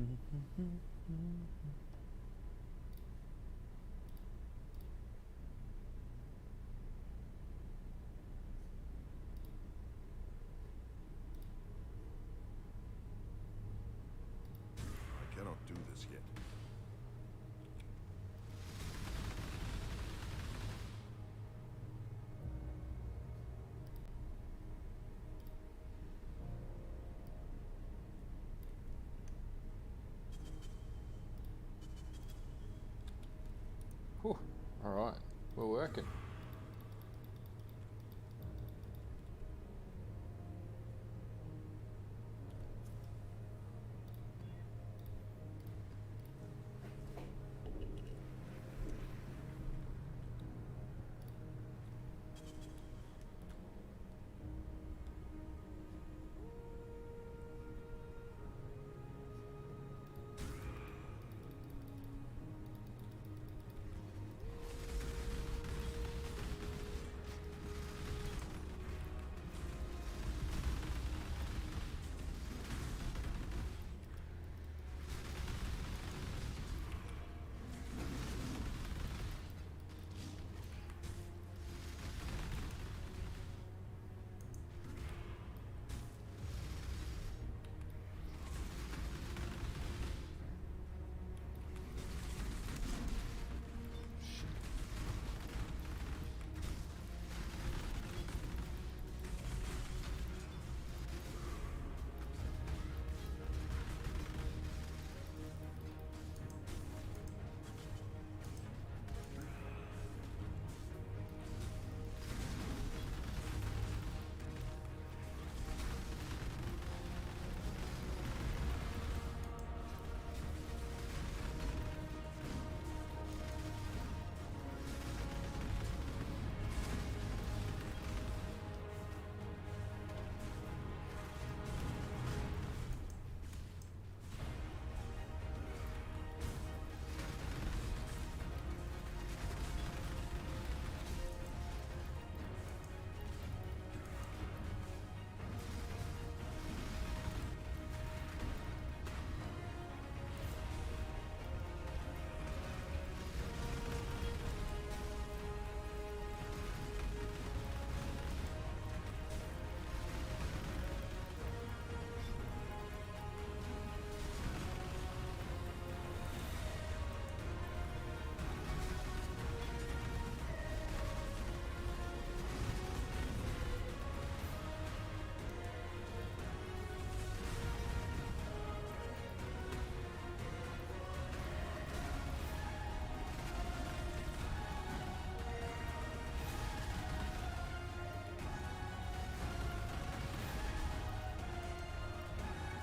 I cannot do this yet. Whew. All right, we're working.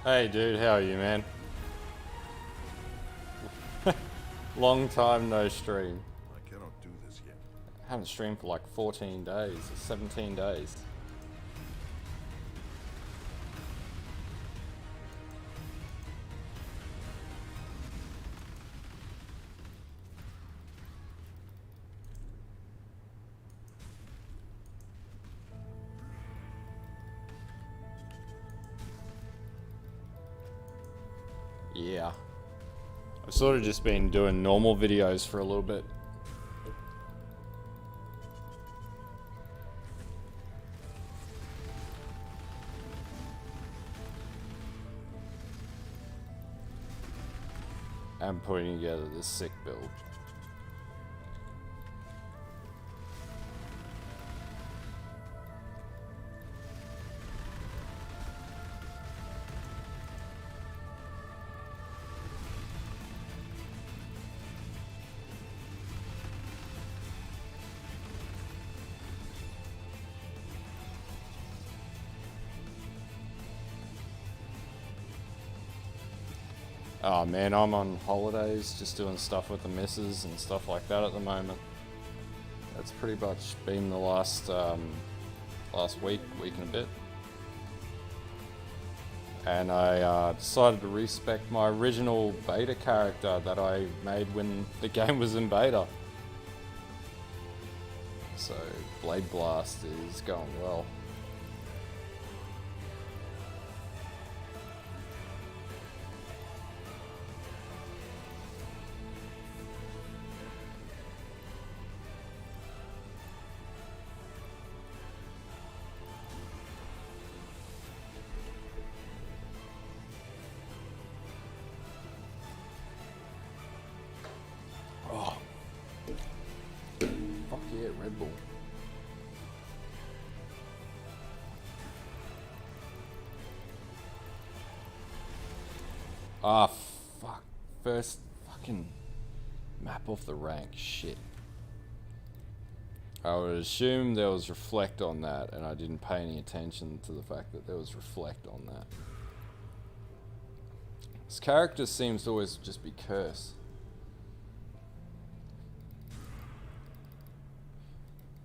Hey dude, how are you, man? Long time no stream. I cannot do this yet. I haven't streamed for like 14 days, or 17 days. Yeah. I've sort of just been doing normal videos for a little bit. And putting together this sick build. Oh man, I'm on holidays, just doing stuff with the missus and stuff like that at the moment. That's pretty much been the last week and a bit. And I decided to respec my original beta character that I made when the game was in beta. So Blade Blast is going well. Red Bull. Ah, fuck. First fucking map off the rank. Shit. I would assume there was reflect on that, and I didn't pay any attention to the fact that there was reflect on that. This character seems to always just be cursed.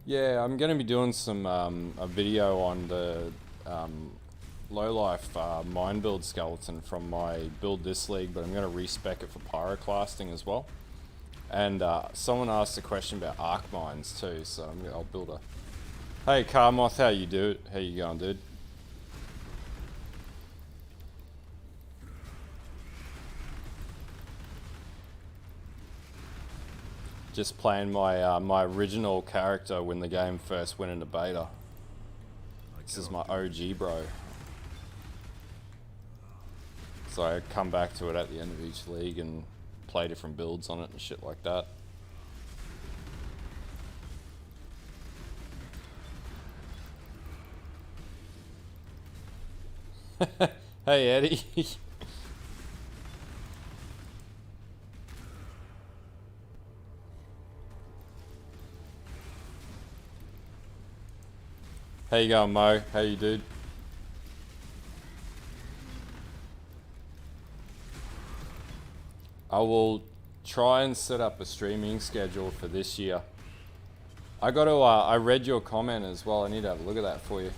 Yeah, I'm going to be doing some a video on the low-life mine build skeleton from my Build This League, but I'm going to respec it for pyroclasting as well. And someone asked a question about arc mines too, so I'll build a... Hey Carmoth, how you going, dude? Just playing my my original character when the game first went into beta. This is my OG, bro. So I come back to it at the end of each league and play different builds on it and shit like that. Hey Eddie. How you going, Mo? How you, dude? I will try and set up a streaming schedule for this year. I got to, I read your comment as well. I need to have a look at that for you.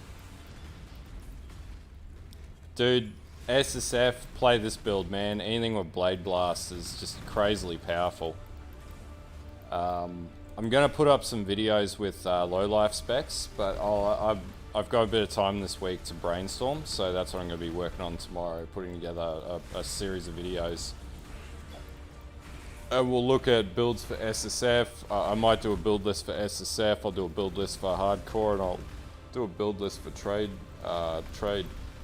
Dude, SSF, play this build, man. Anything with Blade Blast is just crazily powerful. I'm going to put up some videos with low life specs, but I've got a bit of time this week to brainstorm, so that's what I'm going to be working on tomorrow, putting together a series of videos. And we'll look at builds for SSF. I might do a build list for SSF, I'll do a build list for hardcore, and I'll do a build list for trade.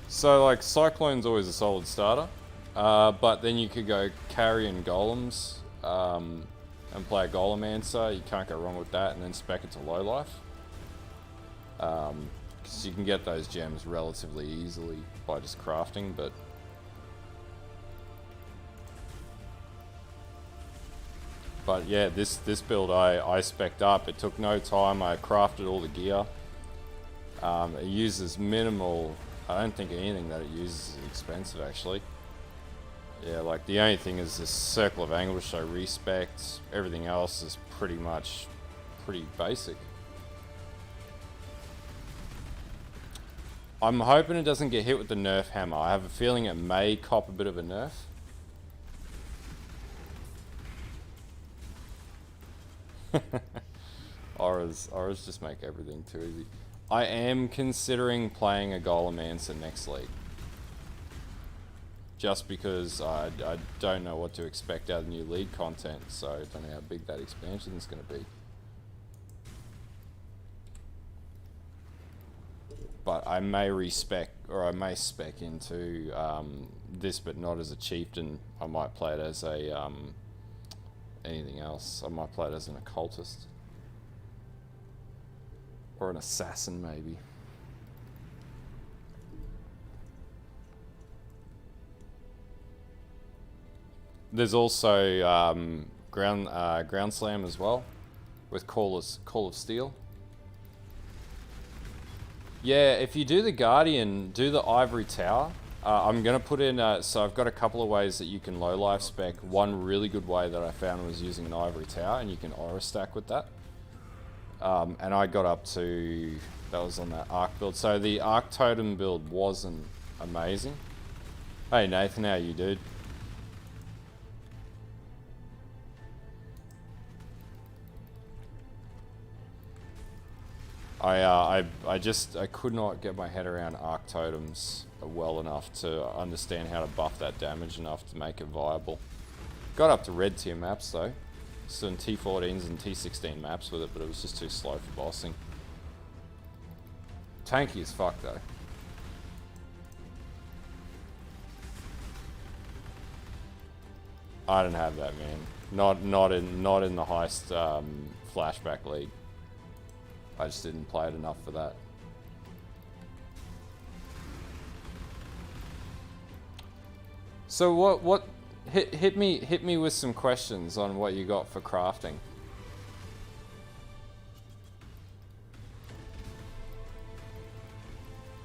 So like Cyclone's always a solid starter, but then you could go carry and golems, and play a Golemancer. You can't go wrong with that, and then spec it to low life. Because you can get those gems relatively easily by just crafting, but yeah, this build I spec'd up. It took no time. I crafted all the gear. It uses minimal. I don't think anything that it uses is expensive actually. Yeah, like the only thing is this Circle of Anguish I respect. Everything else is pretty basic. I'm hoping it doesn't get hit with the nerf hammer. I have a feeling it may cop a bit of a nerf. Auras just make everything too easy. I am considering playing a Golemancer next league. Just because I don't know what to expect out of new league content, so I don't know how big that expansion is going to be. But I may respec, or I may spec into this, but not as a chieftain. I might play it as a anything else. I might play it as an occultist. Or an assassin, maybe. There's also ground slam as well, with Call of Steel. Yeah, if you do the Guardian, do the Ivory Tower. I'm going to put in, so I've got a couple of ways that you can low life spec. One really good way that I found was using an Ivory Tower, and you can aura stack with that. And I got up to, that was on that Arc build. So the Arc Totem build wasn't amazing. Hey Nathan, how you, dude? I could not get my head around Arc Totems well enough to understand how to buff that damage enough to make it viable. Got up to red tier maps though. Some T14s and T16 maps with it, but it was just too slow for bossing. Tanky as fuck though. I don't have that, man. Not in the Heist flashback league. I just didn't play it enough for that. So what hit me with some questions on what you got for crafting.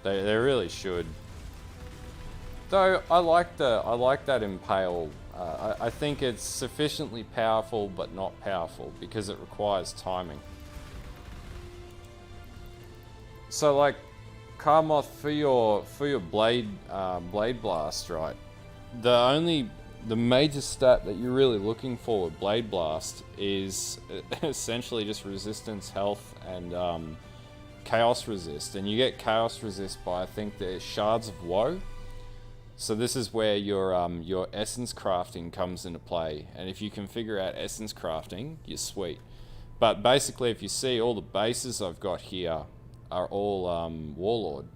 They really should. Though I like that impale. I think it's sufficiently powerful but not powerful because it requires timing. So like Karmoth, for your blade blast, right? The major stat that you're really looking for with blade blast is essentially just resistance, health, and chaos resist. And you get chaos resist by, I think, the shards of woe. So this is where your essence crafting comes into play. And if you can figure out essence crafting, you're sweet. But basically, if you see, all the bases I've got here are all Warlord.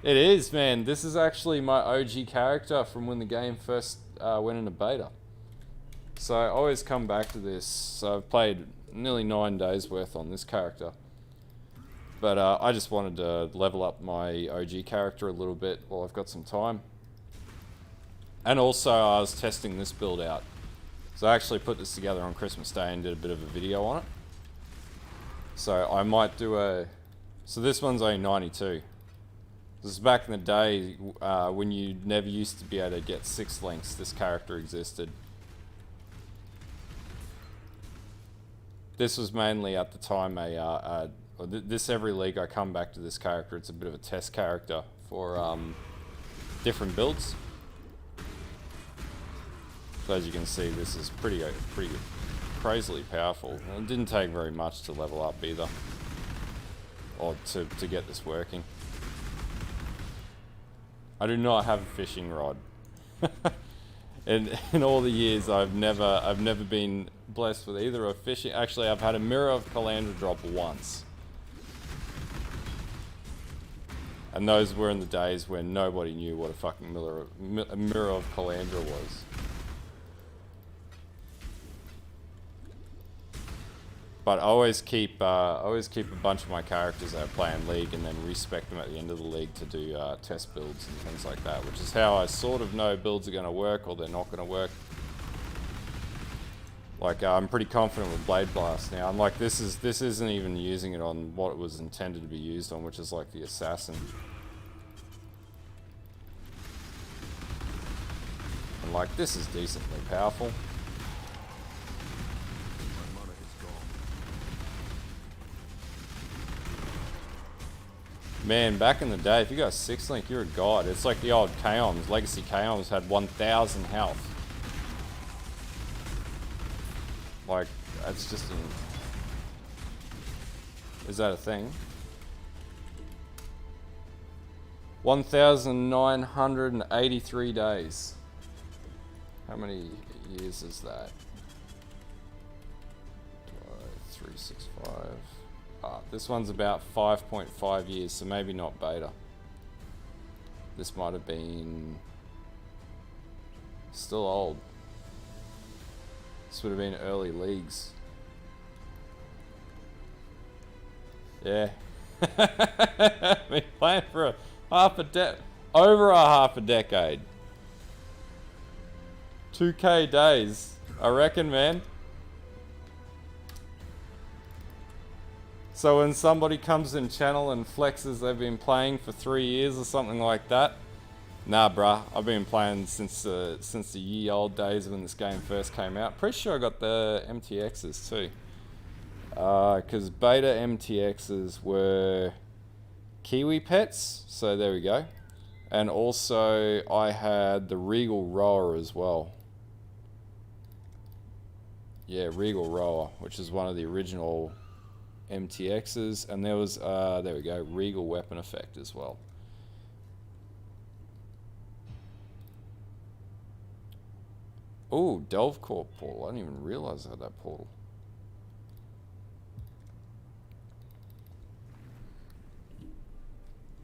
It is, man. This is actually my OG character from when the game first went into beta. So I always come back to this. So I've played nearly 9 days worth on this character. But I just wanted to level up my OG character a little bit while I've got some time. And also I was testing this build out. So I actually put this together on Christmas Day and did a bit of a video on it. So I might do a... So this one's only 92. This is back in the day when you never used to be able to get 6 links. This character existed. This was mainly at the time this every league I come back to this character. It's a bit of a test character for different builds. So as you can see, this is pretty crazily powerful. And it didn't take very much to level up either, or to get this working. I do not have a fishing rod. In all the years, I've never been blessed with either a fishing. Actually, I've had a Mirror of Calandra drop once, and those were in the days when nobody knew what a fucking Mirror of Calandra was. But I always keep a bunch of my characters that I play in League and then respec them at the end of the League to do test builds and things like that, which is how I sort of know builds are going to work or they're not going to work. Like I'm pretty confident with Blade Blast now. I'm like, this isn't even using it on what it was intended to be used on, which is like the Assassin. And like, this is decently powerful. Man, back in the day, if you got a 6 link, you're a god. It's like the old Kaoms. Legacy Kaoms had 1,000 health. Like, that's just Is that a thing? 1,983 days. How many years is that? 365. This one's about 5.5 years, so maybe not beta. This might have been still old. This would have been early leagues. Yeah. Been playing for over half a decade. 2K days, I reckon, man. So when somebody comes in channel and flexes they've been playing for 3 years or something like that, nah bruh, I've been playing since the ye old days when this game first came out. Pretty sure I got the MTXs too. Because beta MTXs were Kiwi pets, so there we go. And also I had the Regal Rower as well. Yeah, Regal Rower, which is one of the original MTXs, and there was there we go, Regal Weapon Effect as well. Oh, Delve Corp portal. I didn't even realize I had that portal.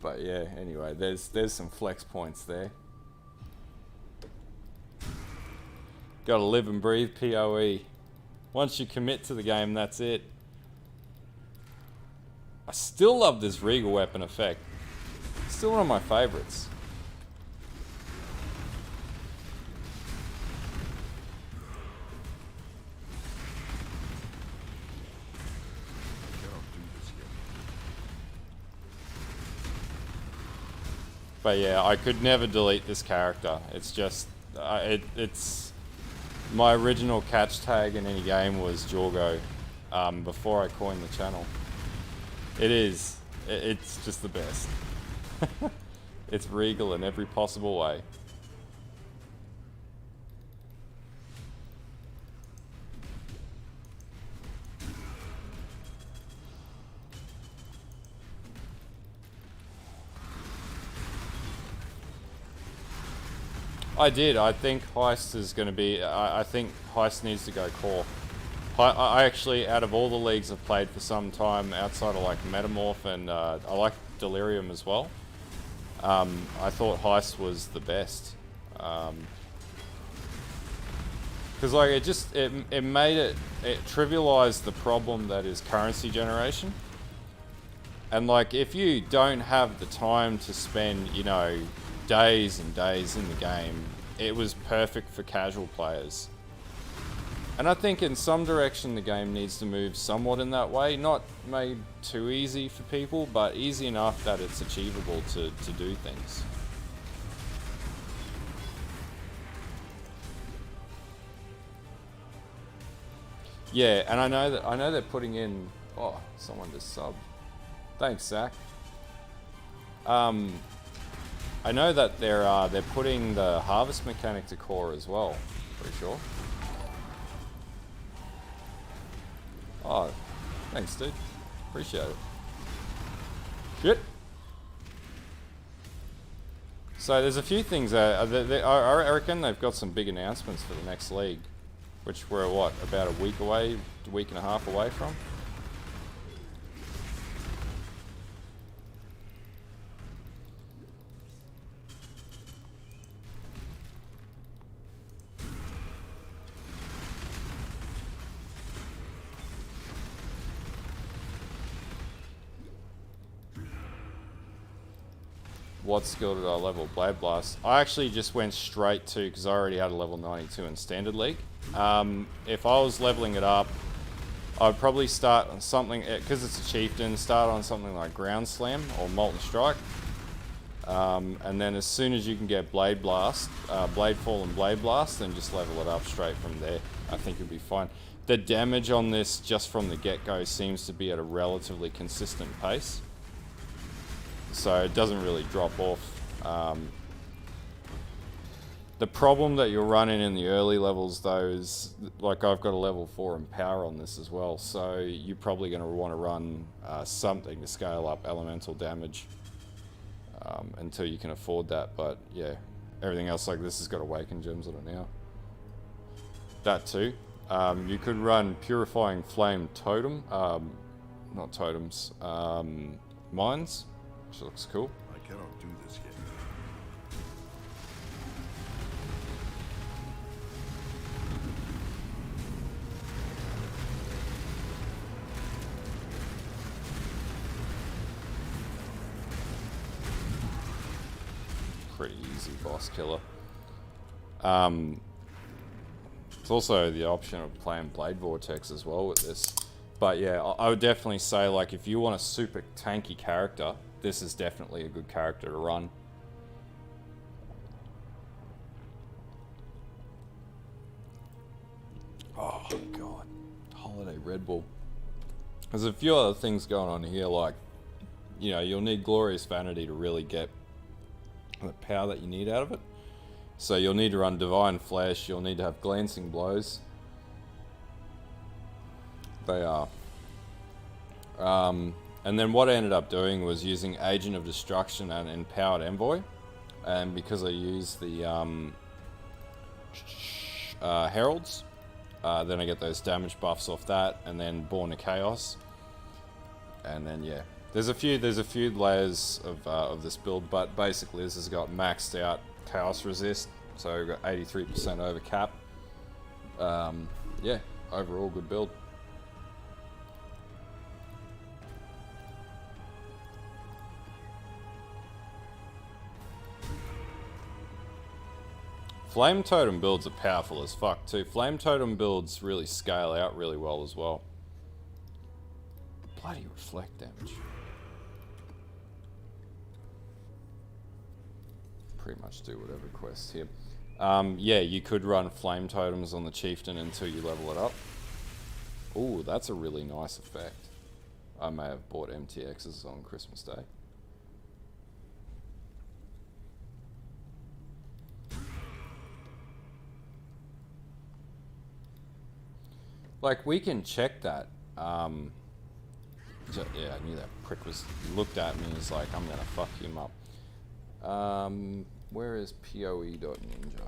But yeah, anyway, there's some flex points there. Gotta live and breathe PoE. Once you commit to the game, that's it. I still love this Regal weapon effect. Still one of my favorites. But yeah, I could never delete this character. It's just, it's my original catch tag in any game was Jorgo, before I coined the channel. It is. It's just the best. It's regal in every possible way. I did. I think Heist is going to be... I think Heist needs to go core. I actually, out of all the leagues I've played for some time, outside of like Metamorph and I like Delirium as well, I thought Heist was the best. Because like it made it trivialized the problem that is currency generation. And like if you don't have the time to spend, you know, days and days in the game, it was perfect for casual players. And I think in some direction the game needs to move somewhat in that way. Not made too easy for people, but easy enough that it's achievable to do things. Yeah, and I know they're putting in... Oh, someone just subbed. Thanks, Zach. I know that they're putting the harvest mechanic to core as well. Pretty sure. Oh, thanks, dude. Appreciate it. Shit. So there's a few things. I reckon they've got some big announcements for the next league, which we're what, about a week away, a week and a half away from. What skill did I level? Blade Blast. I actually just went straight to, because I already had a level 92 in Standard League. If I was leveling it up, I'd probably start on something, because it's a Chieftain, start on something like Ground Slam or Molten Strike. And then as soon as you can get Blade Blast, Blade Fall and Blade Blast, then just level it up straight from there. I think you'll be fine. The damage on this, just from the get-go, seems to be at a relatively consistent pace. So it doesn't really drop off. The problem that you're running in the early levels though is, like I've got a level 4 in power on this as well, so you're probably going to want to run something to scale up elemental damage until you can afford that. But yeah, everything else like this has got Awaken Gems on it now. That too. You could run Purifying Flame Totem, not totems, mines. Which looks cool. I cannot do this yet. Pretty easy boss killer. It's also the option of playing Blade Vortex as well with this. But yeah, I would definitely say, like, if you want a super tanky character, this is definitely a good character to run. Oh god, Holiday Red Bull. There's a few other things going on here, like, you know, you'll need Glorious Vanity to really get the power that you need out of it. So you'll need to run Divine Flesh, you'll need to have Glancing Blows. They are. And then what I ended up doing was using Agent of Destruction and Empowered Envoy. And because I used the Heralds, then I get those damage buffs off that, and then Born of Chaos. And then yeah, there's a few layers of this build, but basically this has got maxed out Chaos Resist, so we've got 83% over cap. Yeah, overall good build. Flame Totem builds are powerful as fuck too. Flame Totem builds really scale out really well as well. Bloody reflect damage. Pretty much do whatever quest here. Yeah, you could run Flame Totems on the Chieftain until you level it up. Ooh, that's a really nice effect. I may have bought MTXs on Christmas Day. Like, we can check that. Yeah, I knew that prick was looked at me and was like, I'm gonna fuck him up. Where is poe.ninja?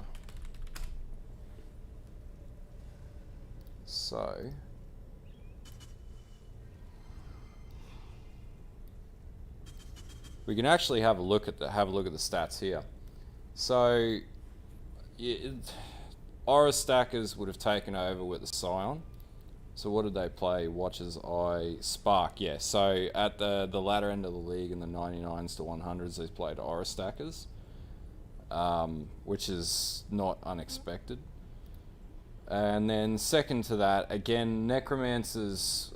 So we can actually have a look at the stats here. So Aura Stackers would have taken over with the Scion. So what did they play? Watcher's Eye, Spark, yeah. So at the latter end of the league in the 99s to 100s, they played Aura Stackers, which is not unexpected. And then second to that, again, Necromancers,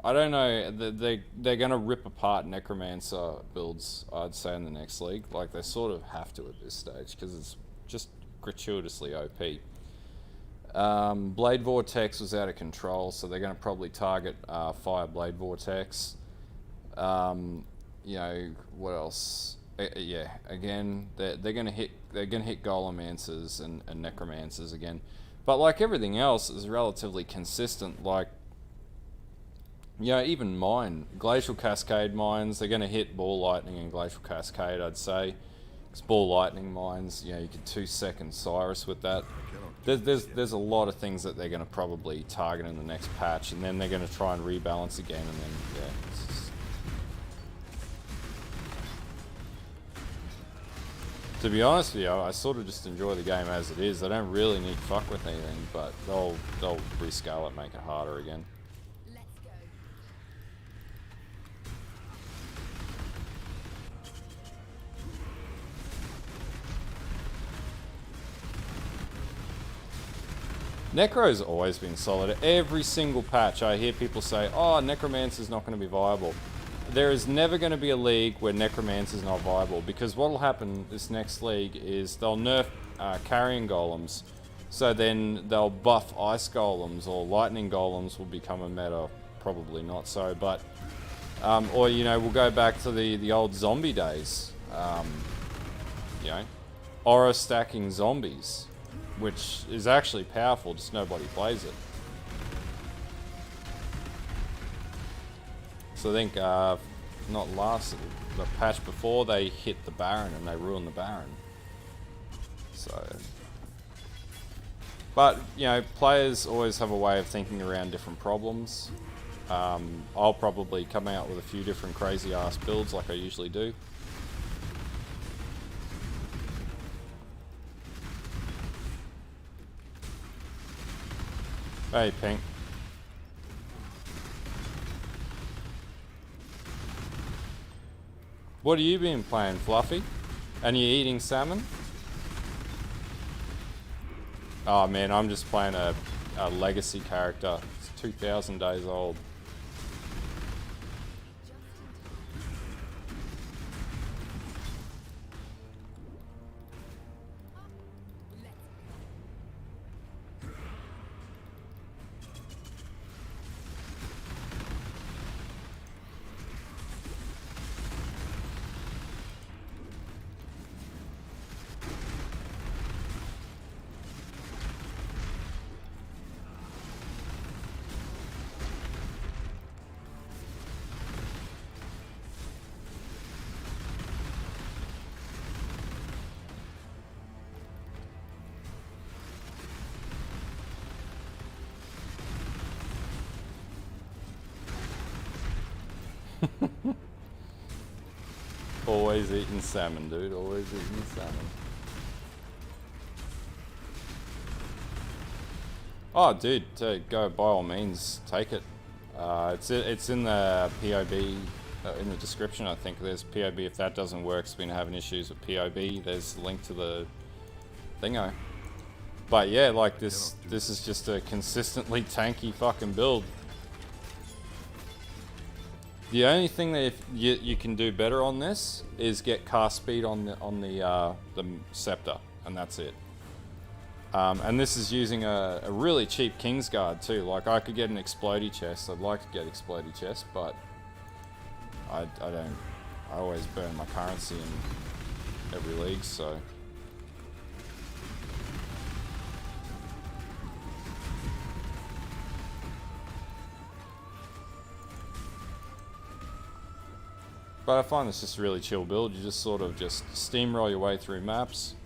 I don't know, they're going to rip apart Necromancer builds, I'd say, in the next league. Like, they sort of have to at this stage, because it's just gratuitously OP. Blade Vortex was out of control, so they're going to probably target Fire Blade Vortex. You know, what else? Yeah, again, they're going to hit Golemancers and Necromancers again. But like everything else is relatively consistent. Like, you know, even mine, Glacial Cascade mines, they're going to hit Ball Lightning and Glacial Cascade, I'd say. Because Ball Lightning mines, you know, you can 2-second Sirus with that. There's a lot of things that they're going to probably target in the next patch, and then they're going to try and rebalance again, and then, yeah. It's just... To be honest with you, I sort of just enjoy the game as it is. I don't really need to fuck with anything, but they'll rescale it, make it harder again. Necro's always been solid. Every single patch I hear people say, oh, Necromancer's not going to be viable. There is never going to be a league where Necromancer's not viable, because what will happen this next league is they'll nerf carrion golems, so then they'll buff ice golems, or lightning golems will become a meta. Probably not so, but or, you know, we'll go back to the old zombie days. You know, aura stacking zombies, which is actually powerful, just nobody plays it. So I think, not last, the patch before, they hit the Baron and they ruined the Baron. So, but, you know, players always have a way of thinking around different problems. I'll probably come out with a few different crazy ass builds like I usually do. Hey, Pink. What have you been playing, Fluffy? And you eating salmon? Oh man, I'm just playing a legacy character. It's 2,000 days old. Always eating salmon, dude. Always eating salmon. Oh, dude, go by all means, take it. It's in the POB, in the description. I think there's POB. If that doesn't work, it's been having issues with POB. There's a link to the thingo. But yeah, like this is just a consistently tanky fucking build. The only thing that you can do better on this is get cast speed on the scepter, and that's it. And this is using a really cheap Kingsguard too. Like I could get an explodey chest. I'd like to get explodey chest, but I don't. I always burn my currency in every league, so. But I find this just a really chill build. You just sort of just steamroll your way through maps.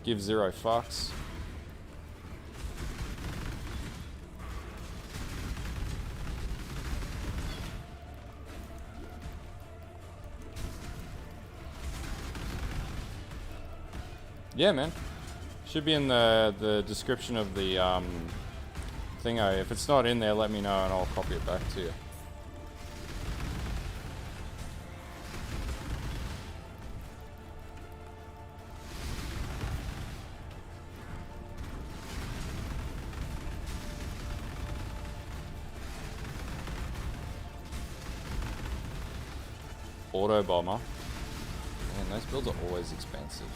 Give zero fucks. Yeah, man. Should be in the description of the thingo. If it's not in there, let me know and I'll copy it back to you. Auto bomber. Man, those builds are always expensive.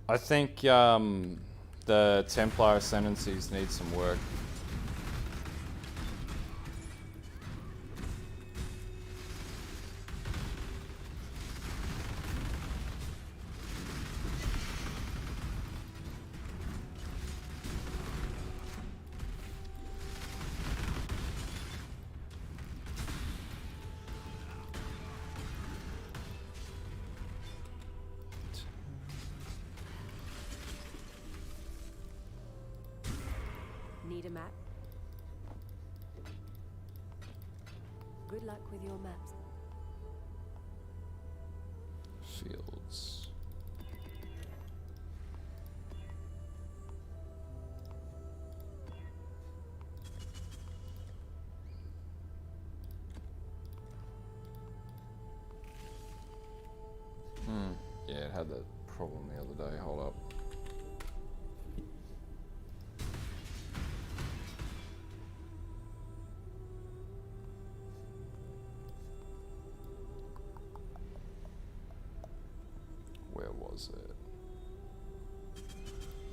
I think the Templar ascendancies need some work. Need a map? Good luck with your maps. Fields. Yeah, it had that problem the other day. Hold up. Where was it?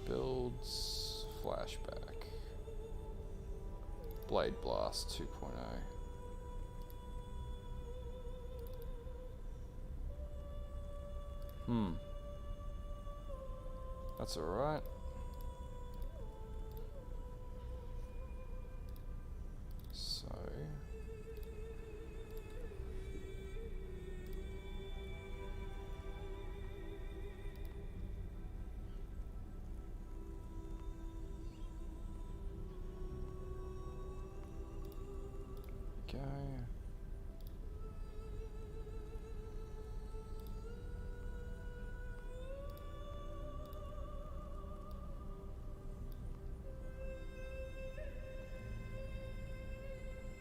Builds, flashback. Blade Blast 2.0. That's alright. So go.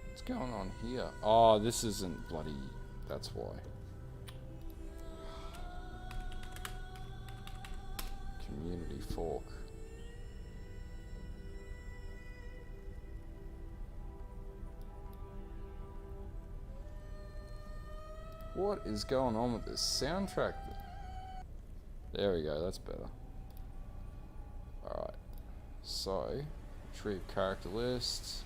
What's going on here? Oh, this isn't bloody... That's why. Community fork. What is going on with this soundtrack? There we go, that's better. Alright. So, retrieve character lists.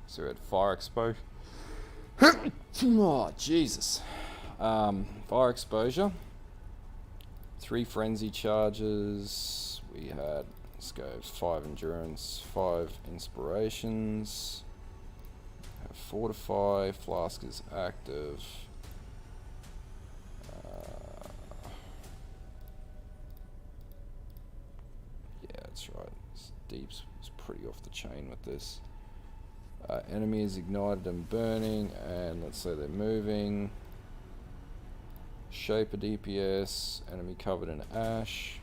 So we're at fire exposure. Oh, Jesus. Fire exposure. 3 frenzy charges. We had, let's go, 5 endurance, 5 inspirations. Have fortify. Flask is active. that's right. Deeps is pretty off the chain with this. Enemy is ignited and burning, and let's say they're moving. Shape a DPS, enemy covered in ash.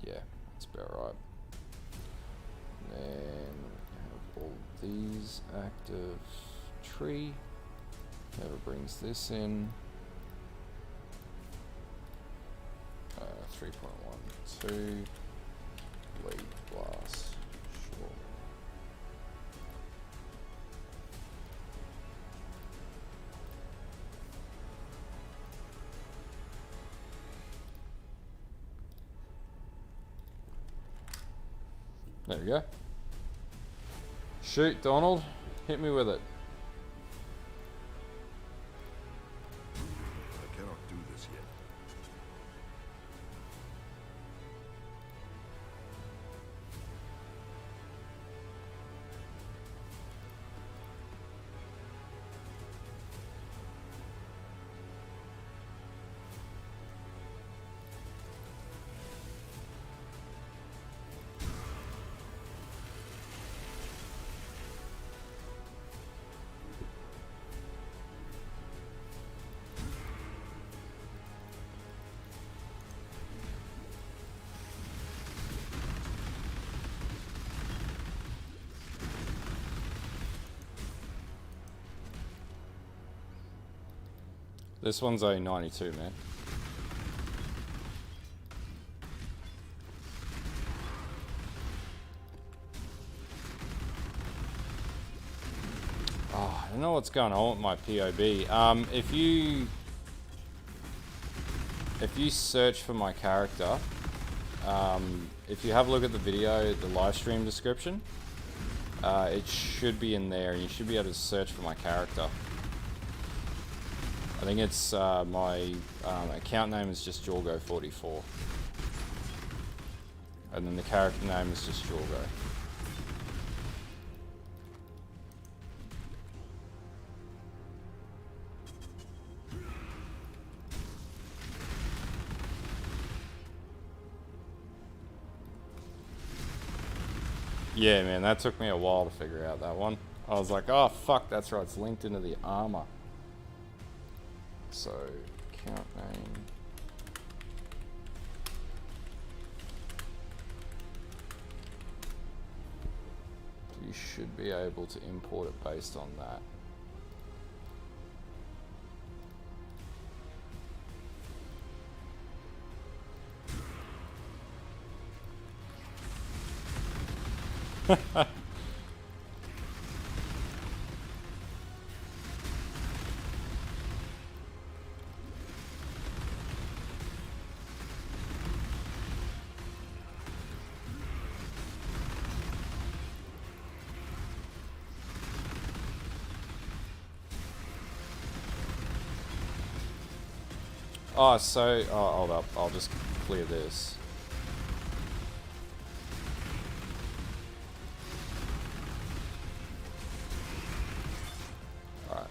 Yeah, that's about right. And then have all these active. Tree. Never brings this in. 3.12. Lead blast. Sure. There we go. Shoot, Donald. Hit me with it. I cannot do this yet. This one's a 92, man. Oh, I don't know what's going on with my POB. If you search for my character, if you have a look at the video, the live stream description, it should be in there, and you should be able to search for my character. I think it's my account name is just Jorgo44, and then the character name is just Jorgo. Yeah, man, that took me a while to figure out that one. I was like, oh fuck, that's right, it's linked into the armor. So, account name. You should be able to import it based on that. Oh, so, oh, hold up, I'll just clear this. Alright.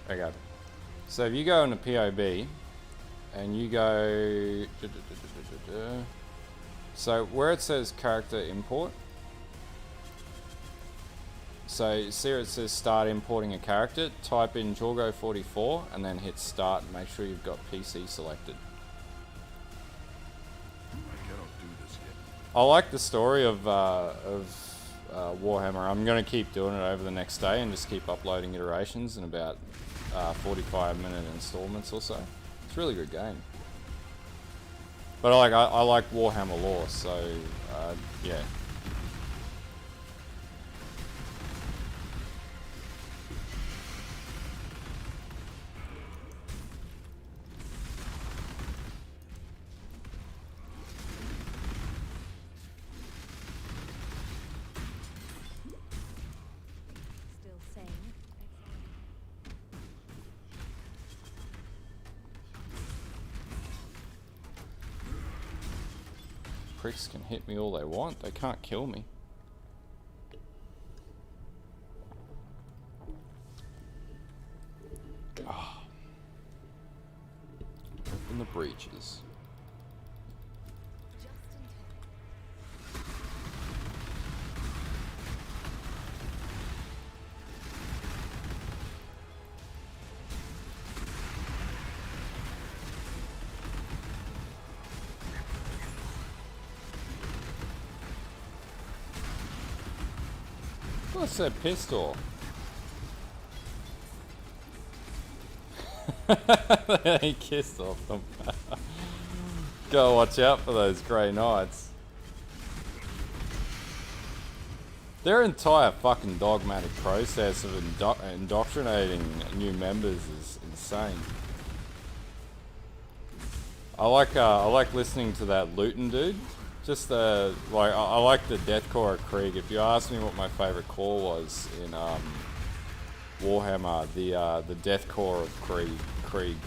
Okay. So if you go into POB, and you go... So where it says character import, so see where it says start importing a character, type in Jorgo44 and then hit start and make sure you've got PC selected. I cannot do this yet. I like the story of Warhammer. I'm going to keep doing it over the next day and just keep uploading iterations in about 45-minute installments or so. It's a really good game. But I like Warhammer lore, so yeah. Pricks can hit me all they want, they can't kill me. Oh. in the breaches. What's that pistol? He kissed off them. Gotta watch out for those grey knights. Their entire fucking dogmatic process of indoctrinating new members is insane. I like listening to that Luton dude. Just I like the deathcore of Krieg. If you ask me what my favorite core was in Warhammer, the deathcore of Krieg.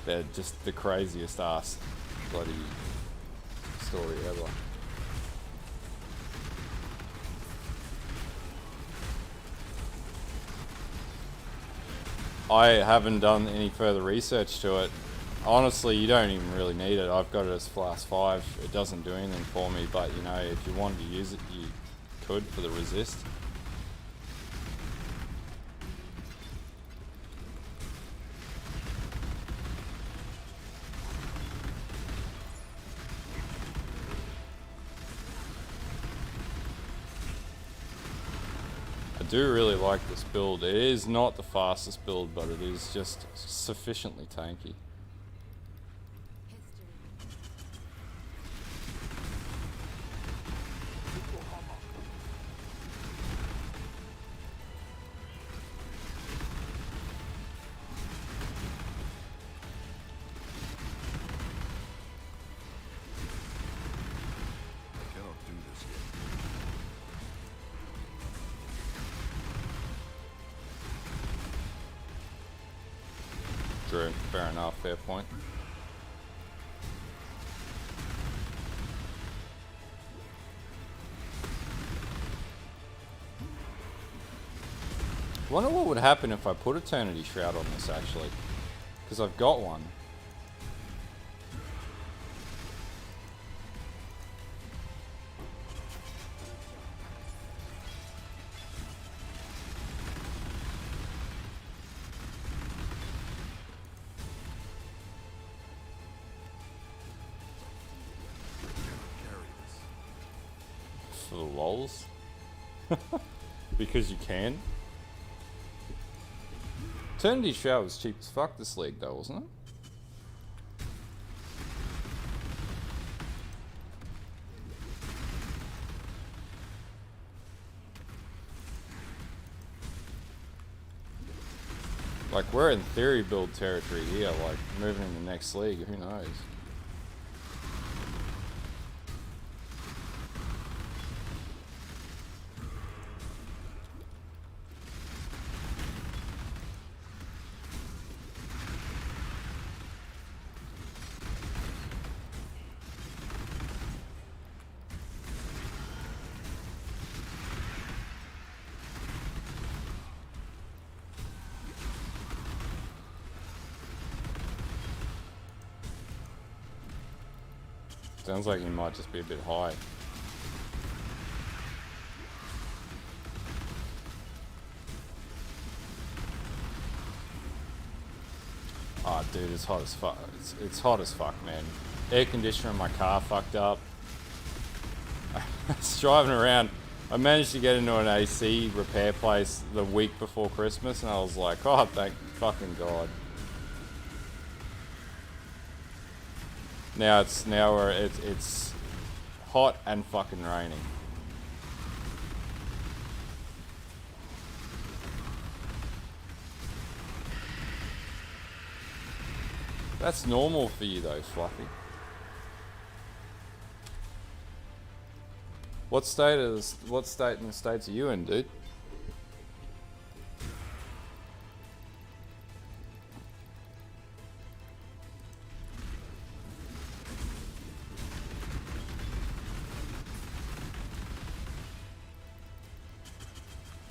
They're just the craziest ass bloody story ever. I haven't done any further research to it. Honestly, you don't even really need it. I've got it as Flask 5. It doesn't do anything for me, but you know, if you wanted to use it, you could for the resist. I do really like this build. It is not the fastest build, but it is just sufficiently tanky. True, fair enough, fair point. I wonder what would happen if I put Eternity Shroud on this actually, because I've got one. For the lols. Because you can. Eternity Shroud was cheap as fuck this league though, wasn't it? Like, we're in theory build territory here, like moving in the next league, who knows? Sounds like he might just be a bit high. Oh, dude, it's hot as fuck. It's hot as fuck, man. Air conditioner in my car fucked up. I was driving around. I managed to get into an AC repair place the week before Christmas, and I was like, oh, thank fucking God. Now it's hot and fucking raining. That's normal for you though, Fluffy. What state in the States are you in, dude?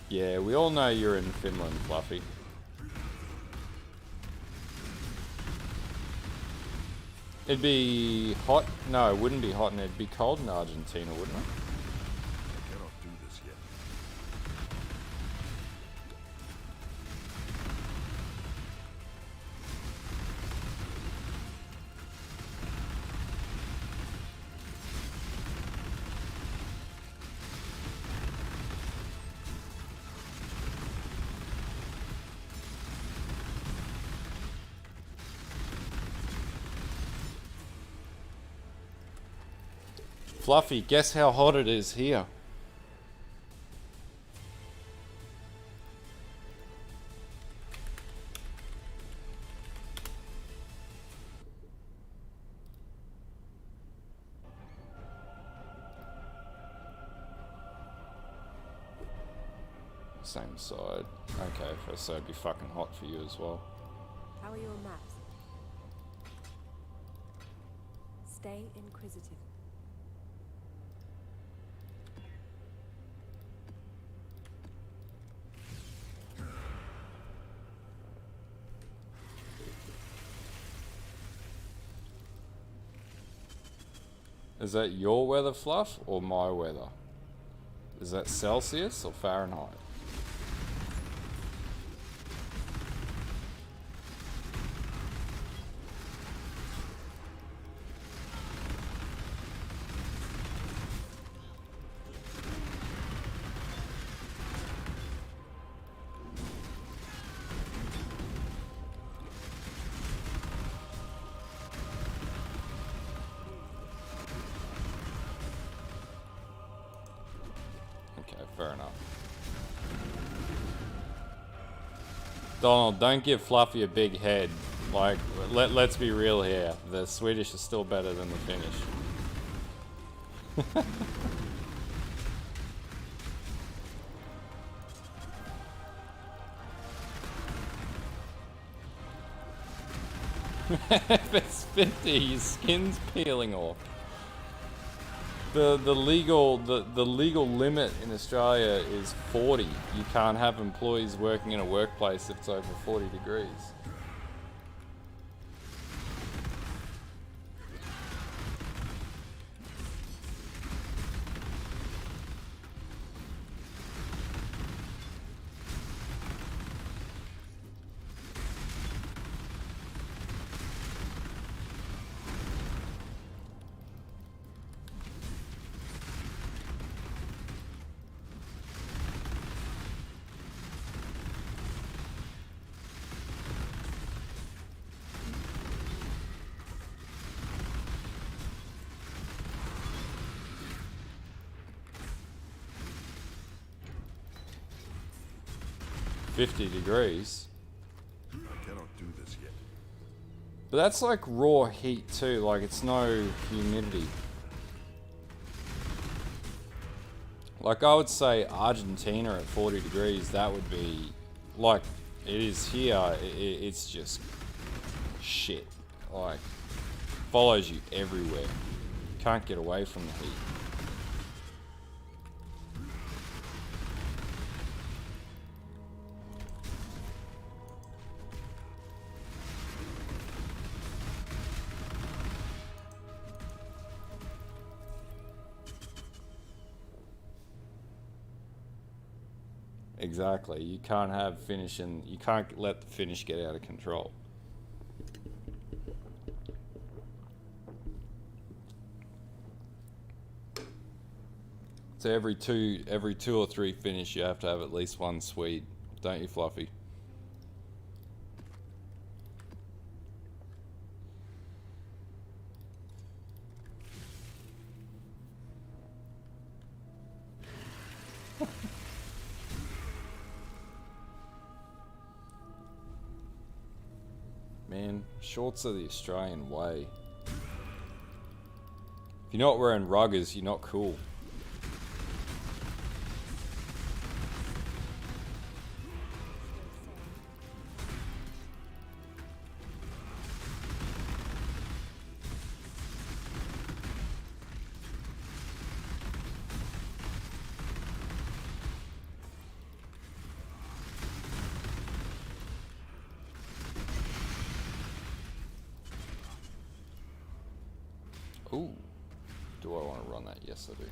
Yeah, we all know you're in Finland, Fluffy. It'd be hot. No, it wouldn't be hot, and it'd be cold in Argentina, wouldn't it? I cannot do this yet. Fluffy, guess how hot it is here? Same side. Okay, so it'd be fucking hot for you as well. How are your maps? Stay inquisitive. Is that your weather, Fluff, or my weather? Is that Celsius or Fahrenheit? Fair enough. Donald, don't give Fluffy a big head. Like, let's be real here. The Swedish is still better than the Finnish. If it's 50, his skin's peeling off. The legal limit in Australia is 40. You can't have employees working in a workplace if it's over 40 degrees. $50 degrees. I cannot do this yet. But that's like raw heat too, like it's no humidity. Like I would say Argentina at 40 degrees, that would be, like it is here, it's just shit. Like, follows you everywhere. Can't get away from the heat. Exactly. You can't have Finnish and you can't let the Finnish get out of control. So every two or three Finnish, you have to have at least one Swede, don't you, Fluffy? Man, shorts are the Australian way. If you're not wearing ruggers, you're not cool. Ooh. Do I want to run that? Yes, I do.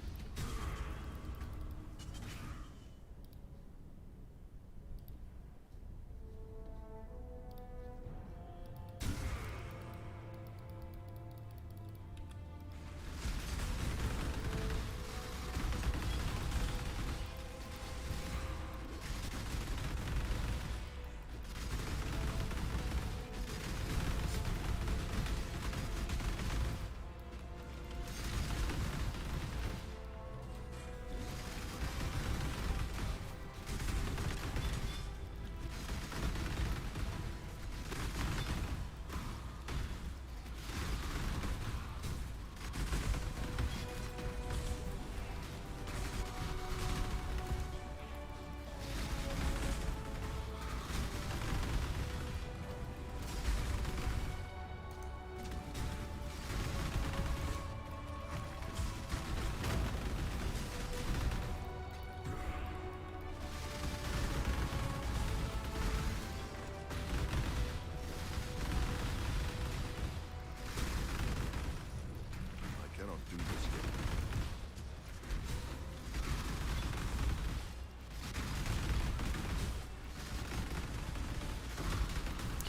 I cannot do this yet.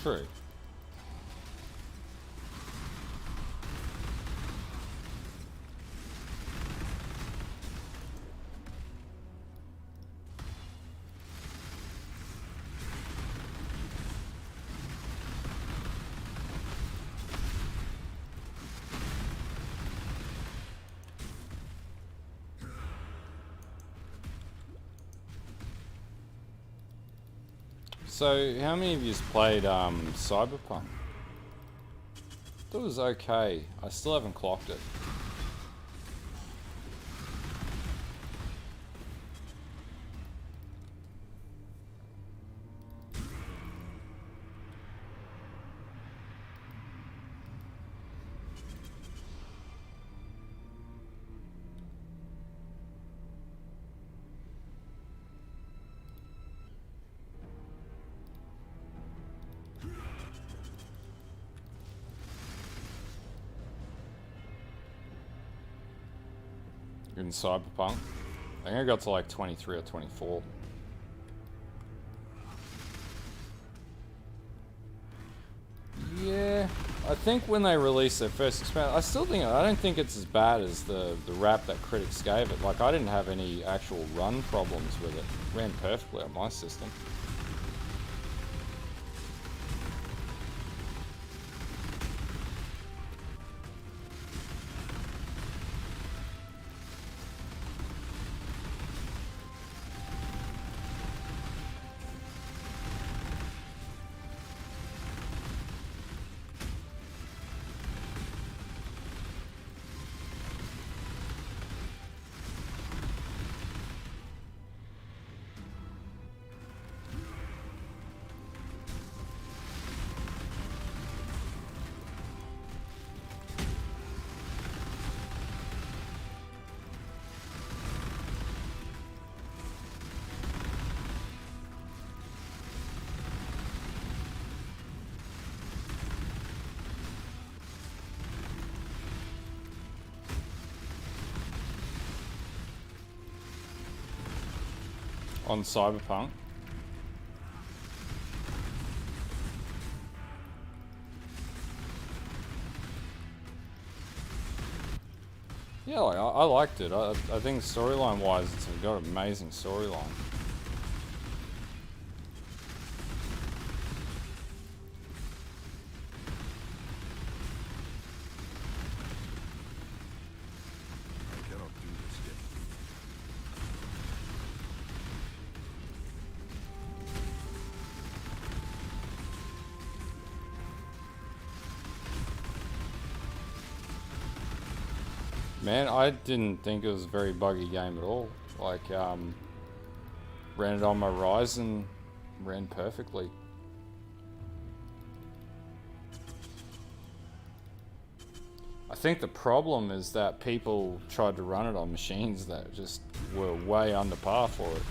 True. So, how many of you played Cyberpunk? It was okay. I still haven't clocked it. In Cyberpunk. I think I got to like 23 or 24. Yeah, I think when they released their first experiment, I don't think it's as bad as the rap that critics gave it. Like, I didn't have any actual run problems with it. It ran perfectly on my system. On Cyberpunk. Yeah, like, I liked it. I think storyline-wise, it's got an amazing storyline. I cannot do this yet. Man, I didn't think it was a very buggy game at all. Like, ran it on my Ryzen, ran perfectly. I think the problem is that people tried to run it on machines that just were way under par for it.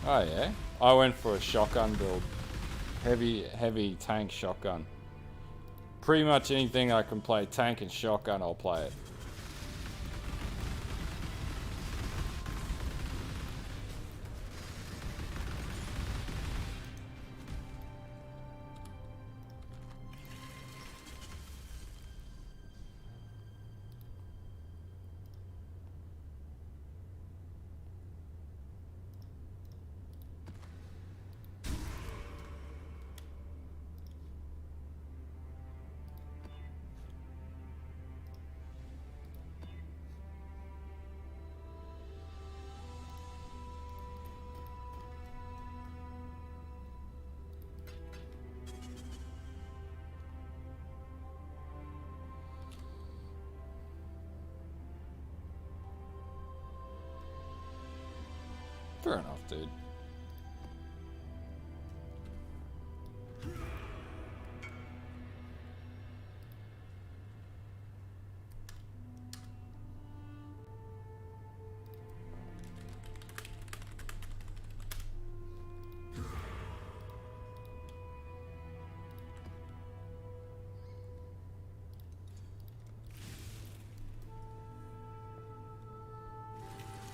Oh yeah, I went for a shotgun build. Heavy tank shotgun. Pretty much anything I can play tank and shotgun, I'll play it. Fair enough, dude.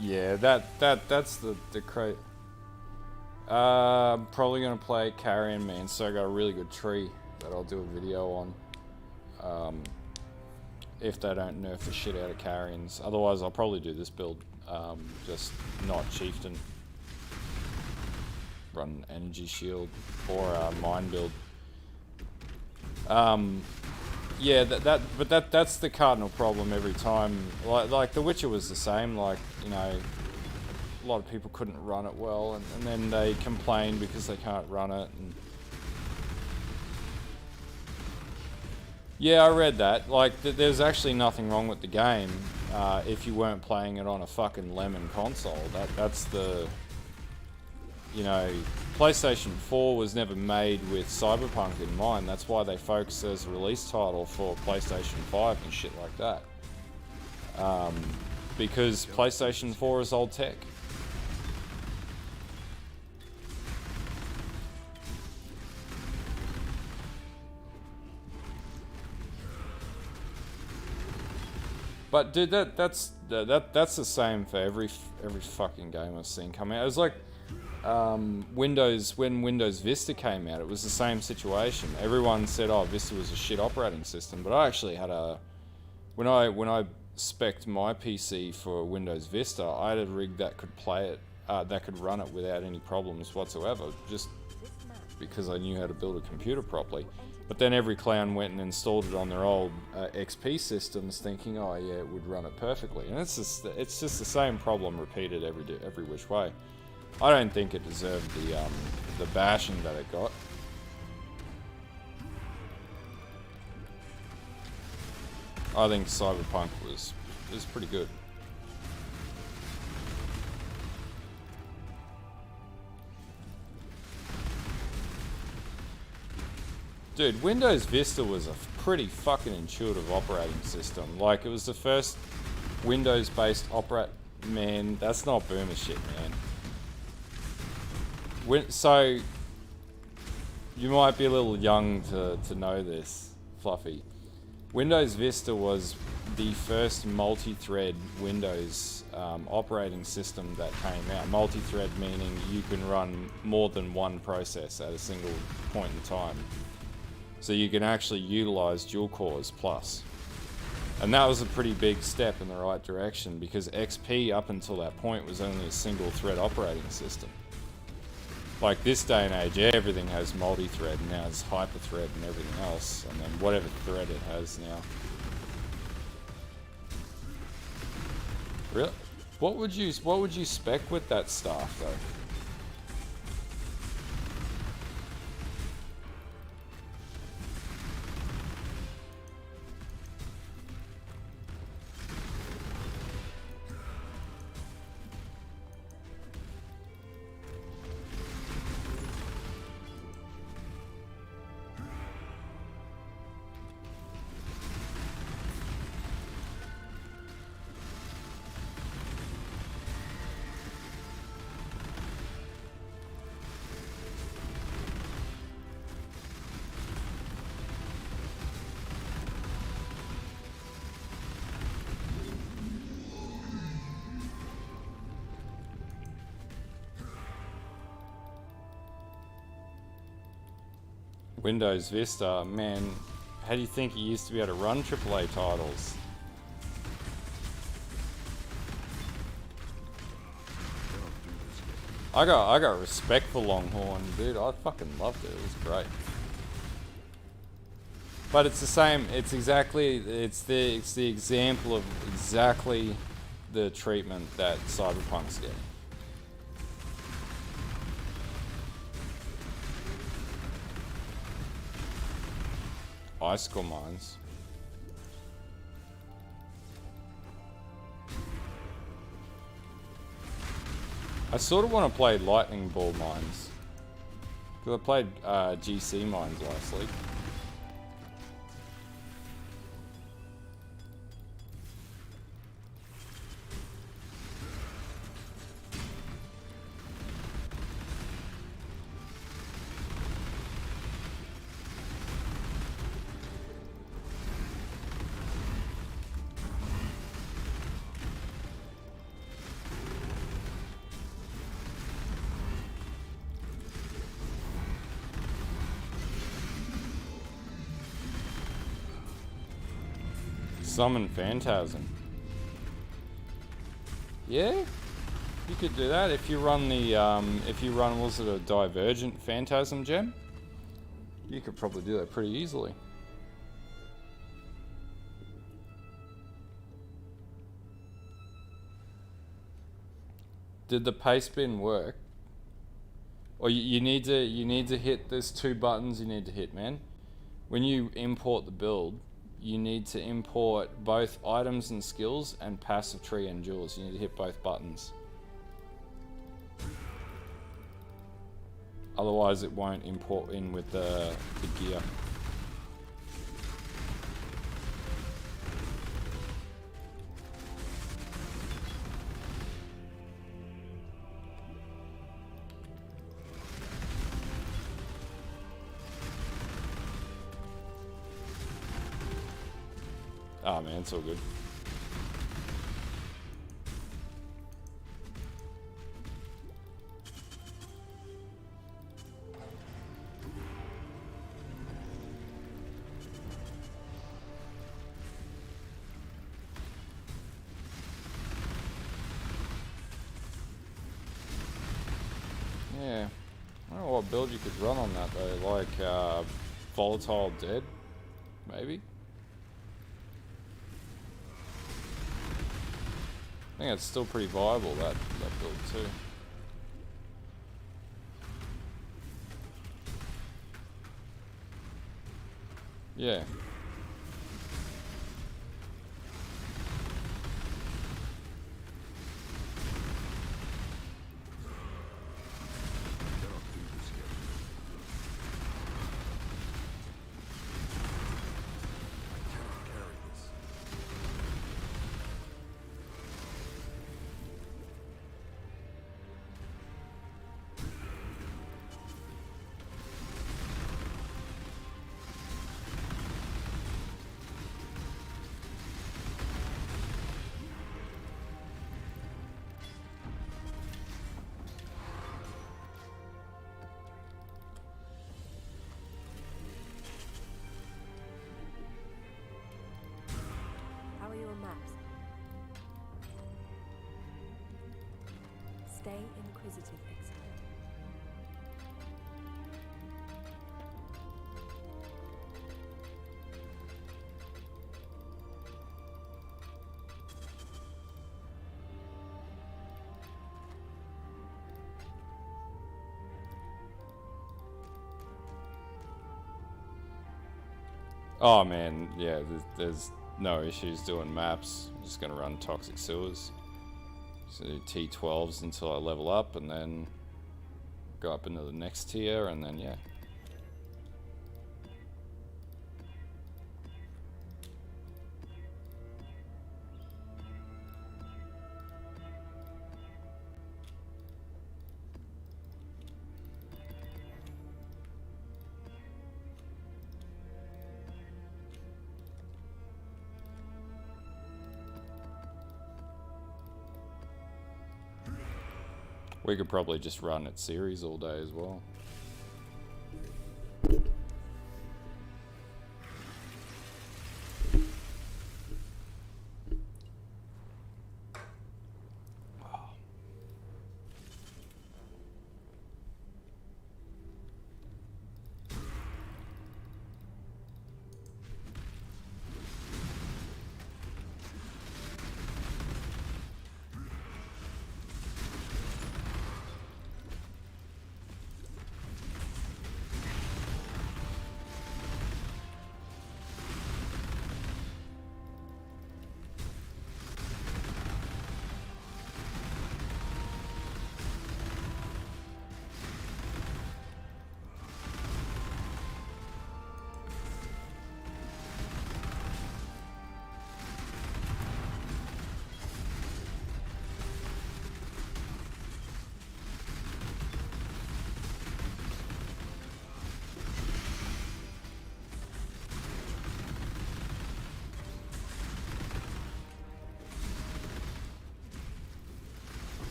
Yeah, that's the crate. I'm probably gonna play Carrion Man, so I got a really good tree that I'll do a video on. If they don't nerf the shit out of Carrions. Otherwise, I'll probably do this build. Just not Chieftain. Run Energy Shield or Mine build. Yeah, that's the cardinal problem every time. Like The Witcher was the same. Like, you know, a lot of people couldn't run it well, and then they complain because they can't run it. And yeah, I read that. Like, there's actually nothing wrong with the game if you weren't playing it on a fucking lemon console. That's the, you know, PlayStation 4 was never made with Cyberpunk in mind. That's why they focus as a release title for PlayStation 5 and shit like that. Because PlayStation 4 is old tech. But dude, that's the same for every fucking game I've seen come out. It was like when Windows Vista came out, it was the same situation. Everyone said, "Oh, Vista was a shit operating system," but I actually had when I spec'd my PC for Windows Vista, I had a rig that could play it, that could run it without any problems whatsoever, just because I knew how to build a computer properly. But then every clown went and installed it on their old XP systems, thinking, "Oh yeah, it would run it perfectly." And it's just the same problem repeated every which way. I don't think it deserved the bashing that it got. I think Cyberpunk was pretty good. Dude, Windows Vista was a pretty fucking intuitive operating system. Like, it was the first Windows-based Man, that's not boomer shit, man. So, you might be a little young to know this, Fluffy. Windows Vista was the first multi-thread Windows operating system that came out. Multi-thread meaning you can run more than one process at a single point in time. So you can actually utilize dual cores plus. And that was a pretty big step in the right direction, because XP up until that point was only a single thread operating system. Like, this day and age, everything has multi-thread, and now it's hyper-thread and everything else, and then whatever thread it has now. Really? What would you spec with that stuff though? Windows Vista, man, how do you think you used to be able to run AAA titles? I got respect for Longhorn, dude. I fucking loved it. It was great. But it's the same. It's the example of exactly the treatment that Cyberpunk's getting. Icicle mines. I sort of want to play lightning ball mines. Because I played GC mines last week. Summon Phantasm. Yeah, you could do that if you run the was it a Divergent Phantasm gem? You could probably do that pretty easily. Did the paste bin work? Or you need to hit. There's 2 buttons you need to hit, man. When you import the build, you need to import both items and skills and passive tree and jewels. You need to hit both buttons. Otherwise it won't import in with the gear. Oh man, it's all good. Yeah. I don't know what build you could run on that though, like Volatile Dead, maybe? I think it's still pretty viable, that build too. Yeah. Your maps. Stay inquisitive, Exile. Oh man, yeah, there's no issues doing maps. I'm just gonna run Toxic Sewers. So do T12s until I level up and then go up into the next tier and then yeah. We could probably just run at series all day as well.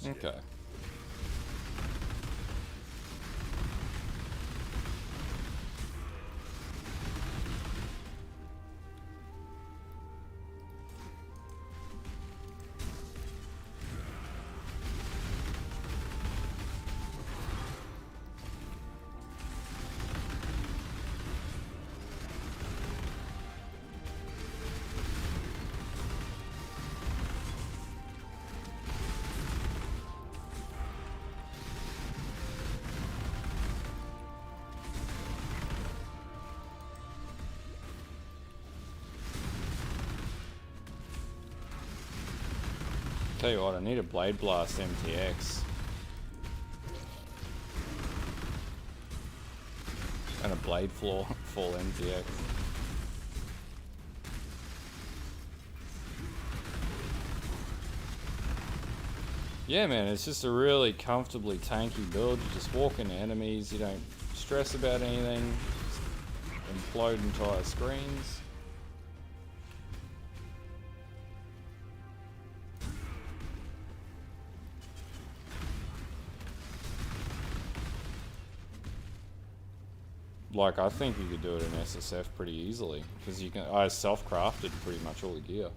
yet. Okay. Tell you what, I need a Blade Blast MTX. And a Blade Fall MTX. Yeah, man, it's just a really comfortably tanky build. You just walk into enemies, you don't stress about anything, just implode entire screens. Like, I think you could do it in SSF pretty easily, because you can. I self-crafted pretty much all the gear.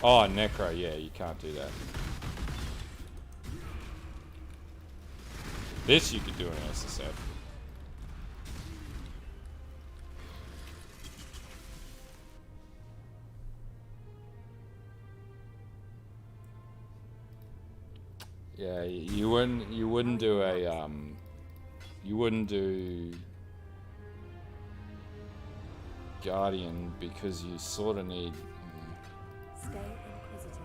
Oh, Necro, yeah, you can't do that. This you could do in SSF. Yeah, you wouldn't do a you wouldn't do Guardian because you sort of need. Stay inquisitive.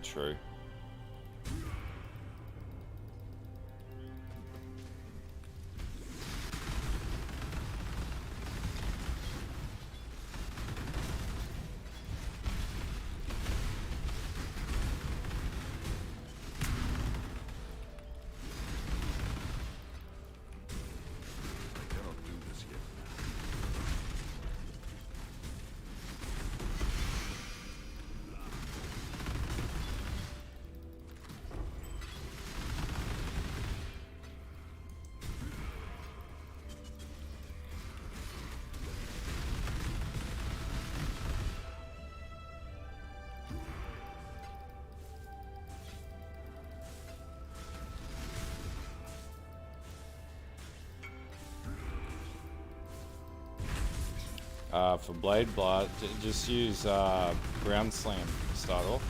True. For Blade Blast, just use Ground Slam to start off.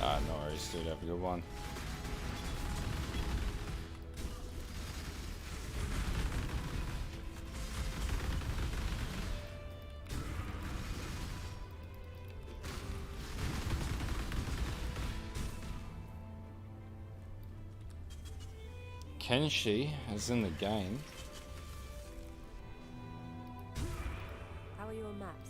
Ah, no worries, dude. Have a good one. Kenshi is in the game. How are your maps?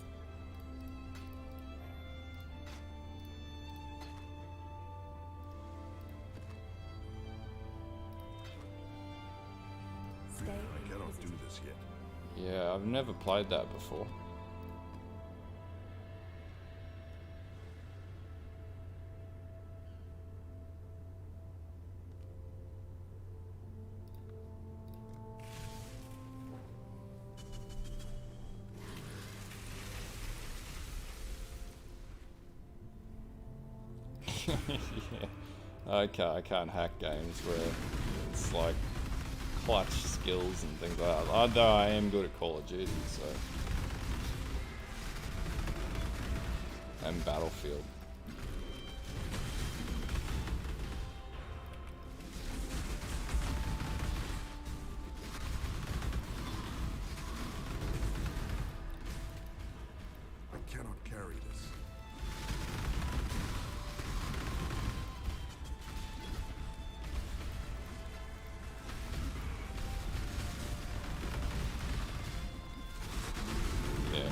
Stay I cannot do inquisitive. this yet. Yeah, I've never played that before. Yeah. Okay, I can't hack games where it's like clutch skills and things like that. Although I am good at Call of Duty, so. And Battlefield. I cannot carry this. Yeah.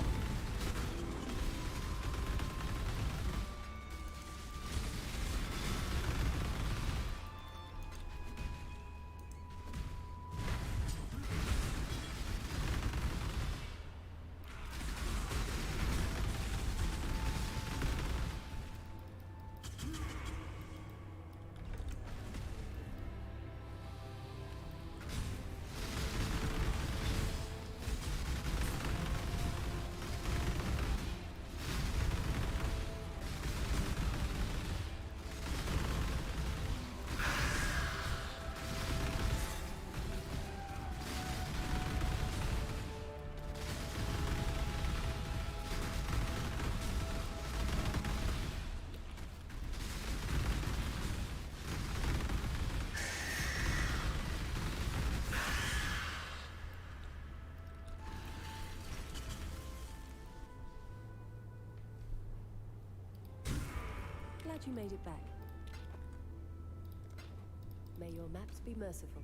Glad you made it back. May your maps be merciful.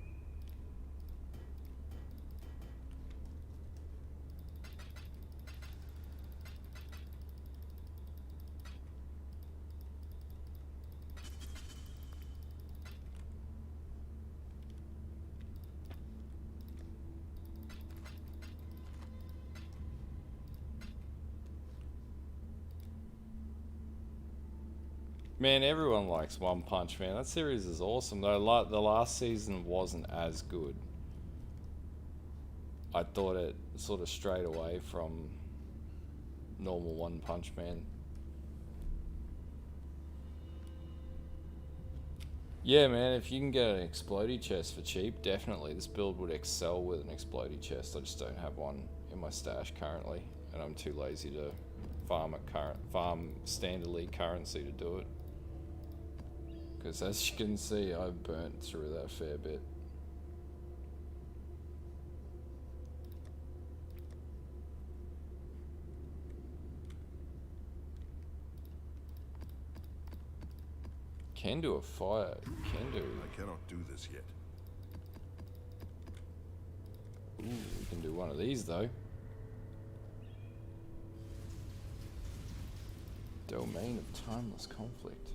Man, everyone likes One Punch Man. That series is awesome, though. Like, the last season wasn't as good. I thought it sort of strayed away from normal One Punch Man. Yeah, man, if you can get an explodey chest for cheap, definitely. This build would excel with an explodey chest. I just don't have one in my stash currently, and I'm too lazy to farm Standard League currency to do it. Because as you can see, I've burnt through that a fair bit. Can do a fire. Can do. I cannot do this yet. Ooh, we can do one of these though. Domain of Timeless Conflict.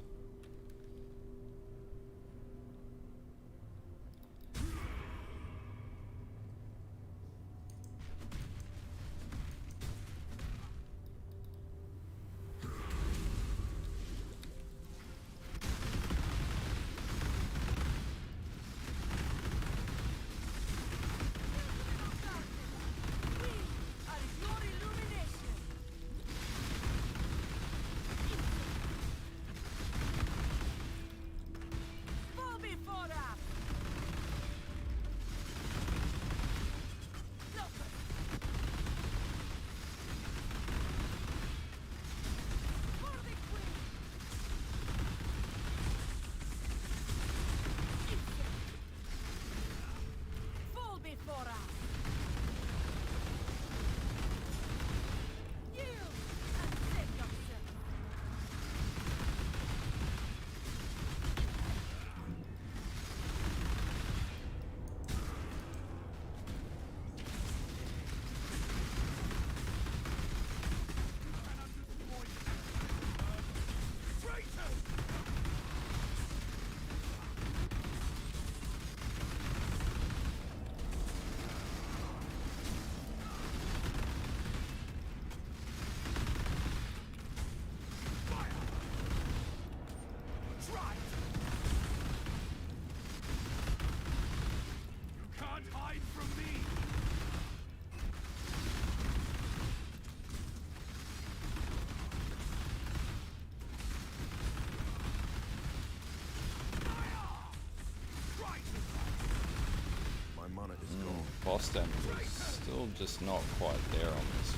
stamina is still just not quite there on this.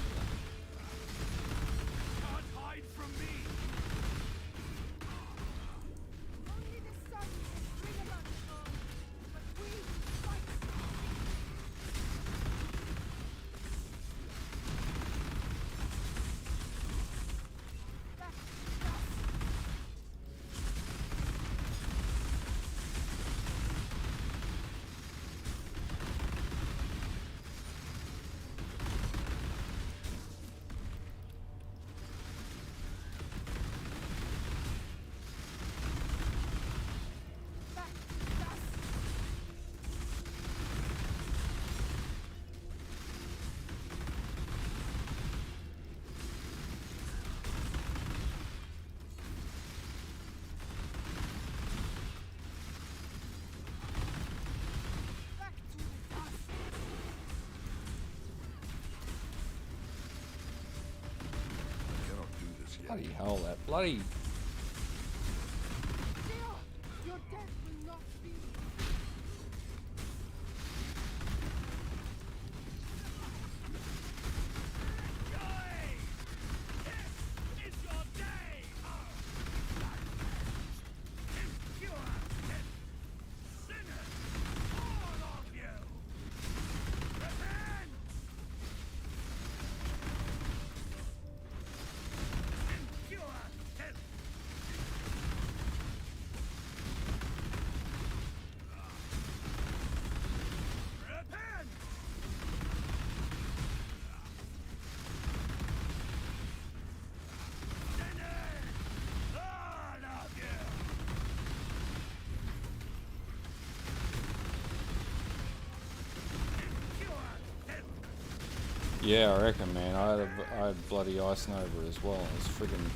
Bloody hell, that bloody... Your death will not be. This is your day. Impure sinners, all of you. Repent. Yeah, I reckon, man. I had bloody Ice Nova as well. It was freaking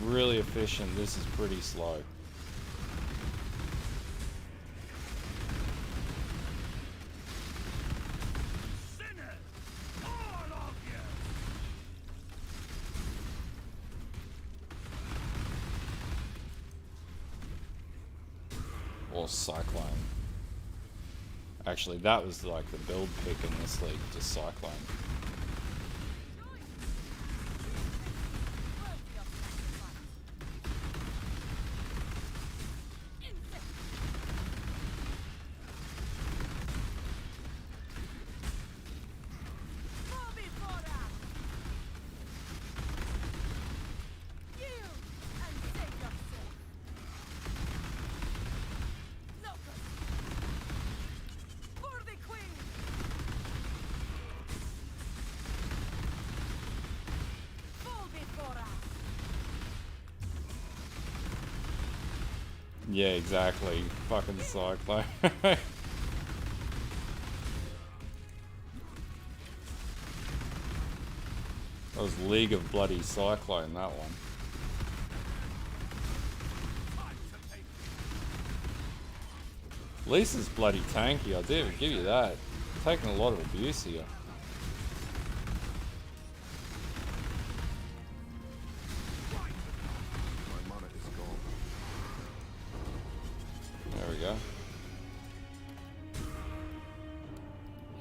really efficient. This is pretty slow. Sinners, all of you. Or Cyclone. Actually, that was like the build pick in this league, just Cyclone. Yeah, exactly. Fucking Cyclone. That was League of Bloody Cyclone, that one. Lisa's bloody tanky, I do give you that. Taking a lot of abuse here. There we go.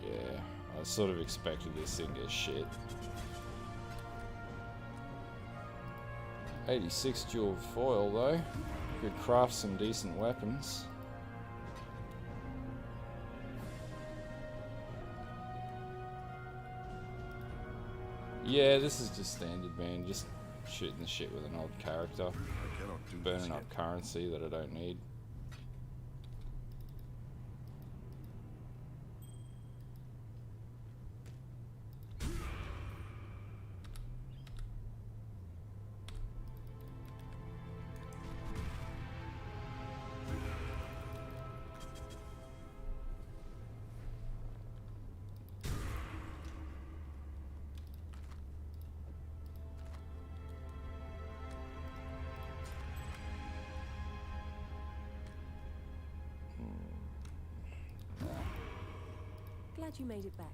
Yeah, I sort of expected this thing to shit. 86 dual foil though. Could craft some decent weapons. Yeah, this is just standard, man. Just shooting the shit with an old character. Burning up currency that I don't need. Glad you made it back.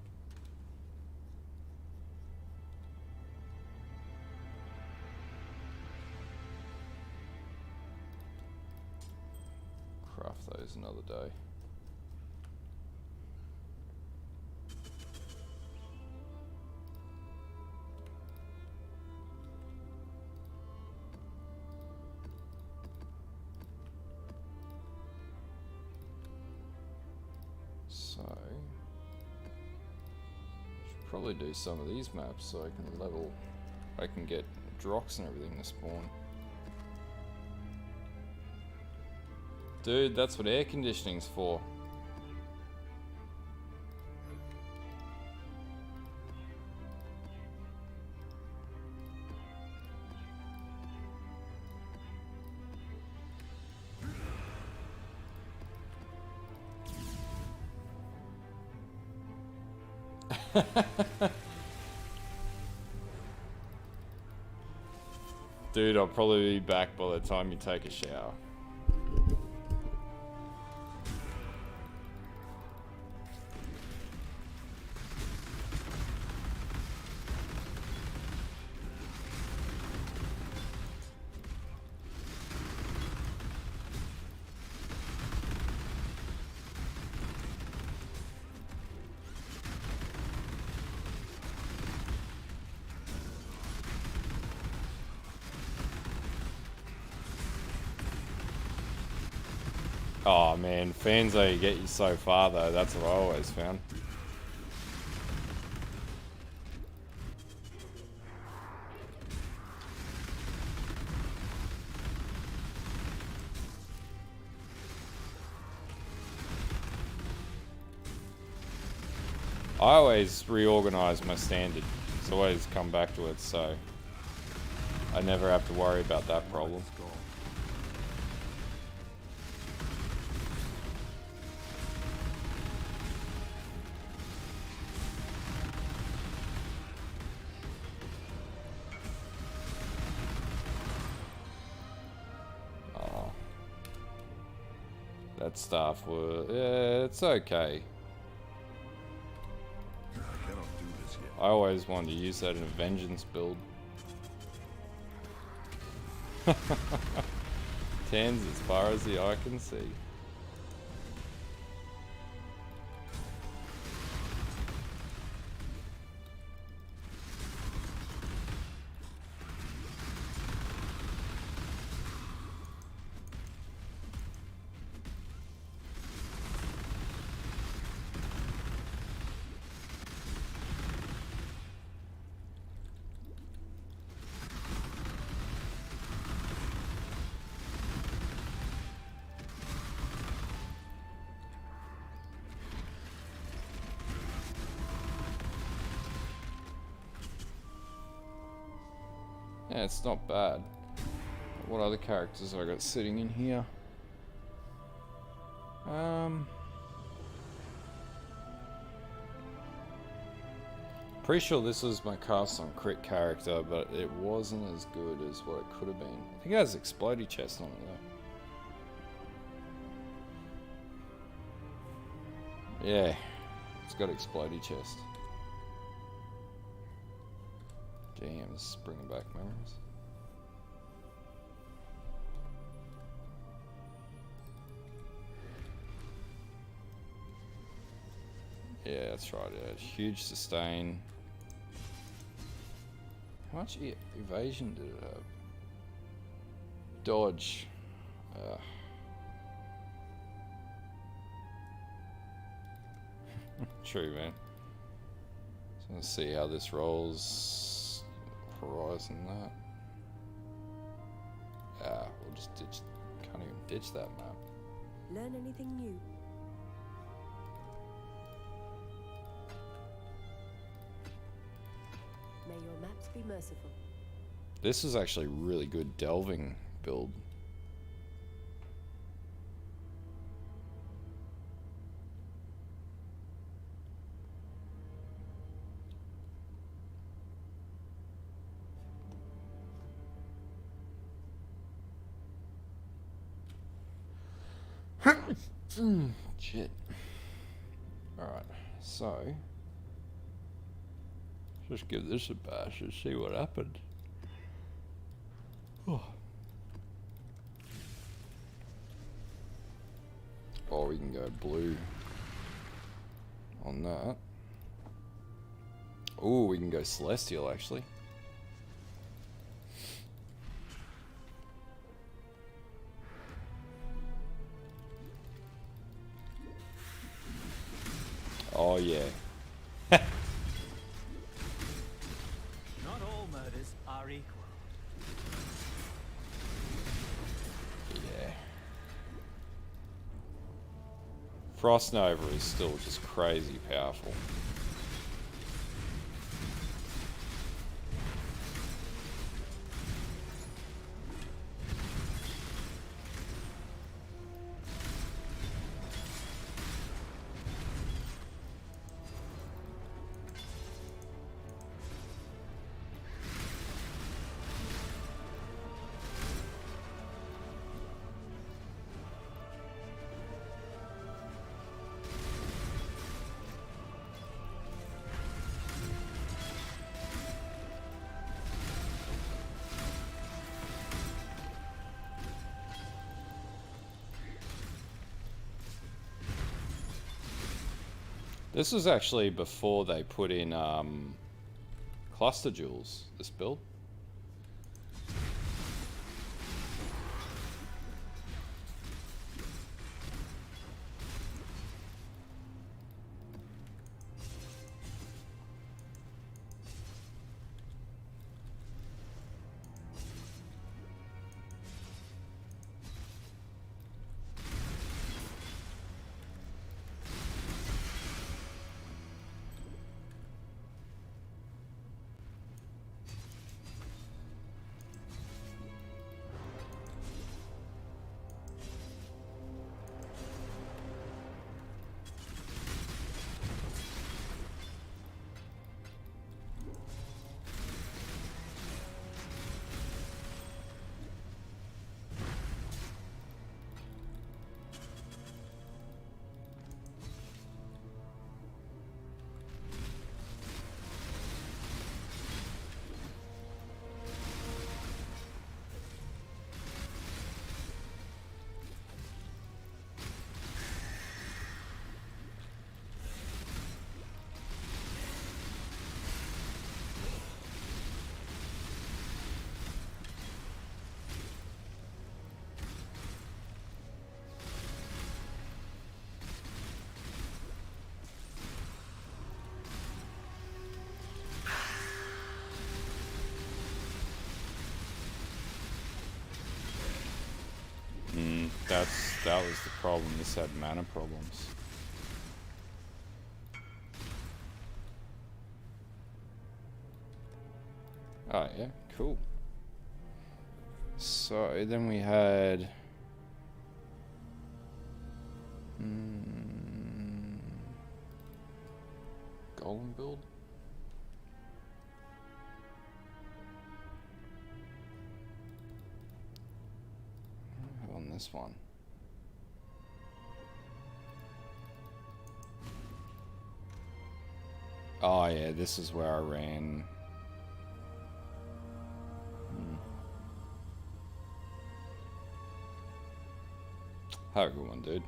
Craft those another day. So, should probably do some of these maps so I can get Drox and everything to spawn. Dude, that's what air conditioning's for. Dude, I'll probably be back by the time you take a shower. Oh man, fans only get you so far though, that's what I always found. I always reorganize my standard. It's always come back to it, so I never have to worry about that problem. That stuff was, yeah, it's okay. I cannot do this yet. I always wanted to use that in a vengeance build. Tens as far as the eye can see. Yeah, it's not bad. What other characters I got sitting in here? Pretty sure this was my cast on crit character, but it wasn't as good as what it could have been. I think it has explodey chest on it though. Yeah, it's got explodey chest. Damn, this is bringing back memories. Yeah, that's right. Huge sustain. How much evasion did it have? Dodge. True, man. So let's see how this rolls. Horizon that. We'll just ditch. Can't even ditch that map. Learn anything new? May your maps be merciful. This is actually a really good delving build. Shit. Alright, so just give this a bash and see what happened. Oh, we can go blue on that. Oh, we can go celestial actually. Oh yeah. Not all murders are equal. Yeah. Frost Nova is still just crazy powerful. This was actually before they put in cluster jewels, this build. That was the problem. This had mana problems. Oh yeah, cool. So then we had Golem build. On this one. Oh yeah, this is where I ran. Have a good one, dude.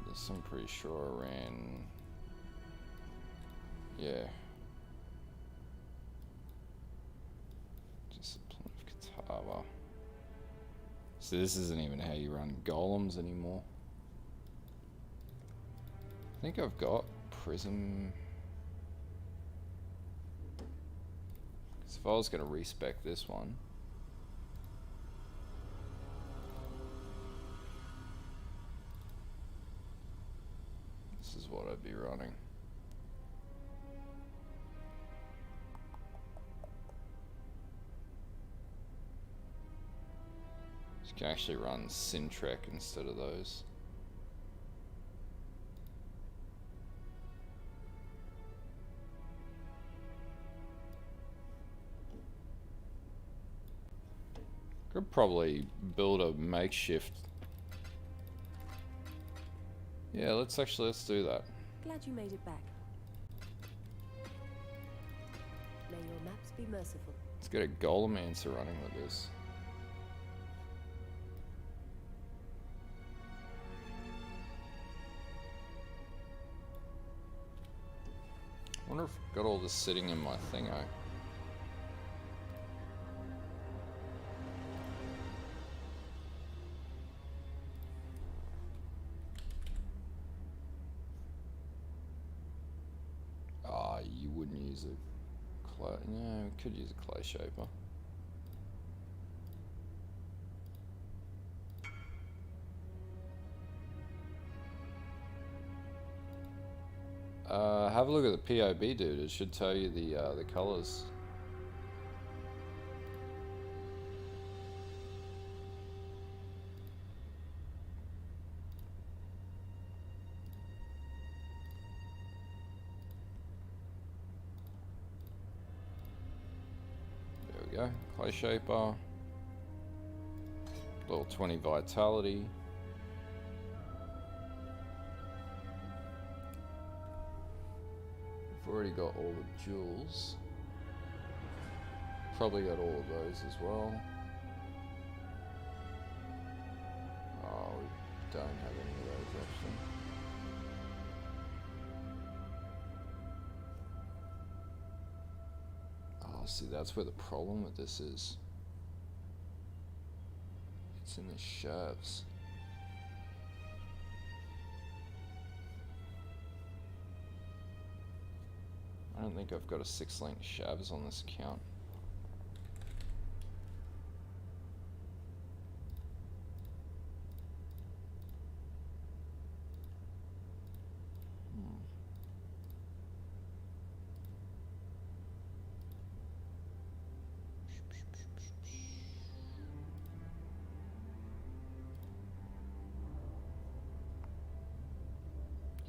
This I'm pretty sure I ran. Yeah. Discipline of Katava. So this isn't even how you run golems anymore. I think I've got Prism. Because if I was going to respec this one. This is what I'd be running. You can actually run Sintrek instead of those. Could probably build a makeshift. Yeah, let's do that. Glad you made it back. May your maps be merciful. Let's get a Golemancer running with this. I wonder if I've got all this sitting in my thingo. use a clay. No, we could use a clay shaper. Have a look at the POB, dude. It should tell you the colors. There we go. Clay shaper. Level 20 vitality. Already got all the jewels. Probably got all of those as well. Oh, we don't have any of those actually. Oh, see, that's where the problem with this is. It's in the shelves. I don't think I've got a 6-link shavs on this account.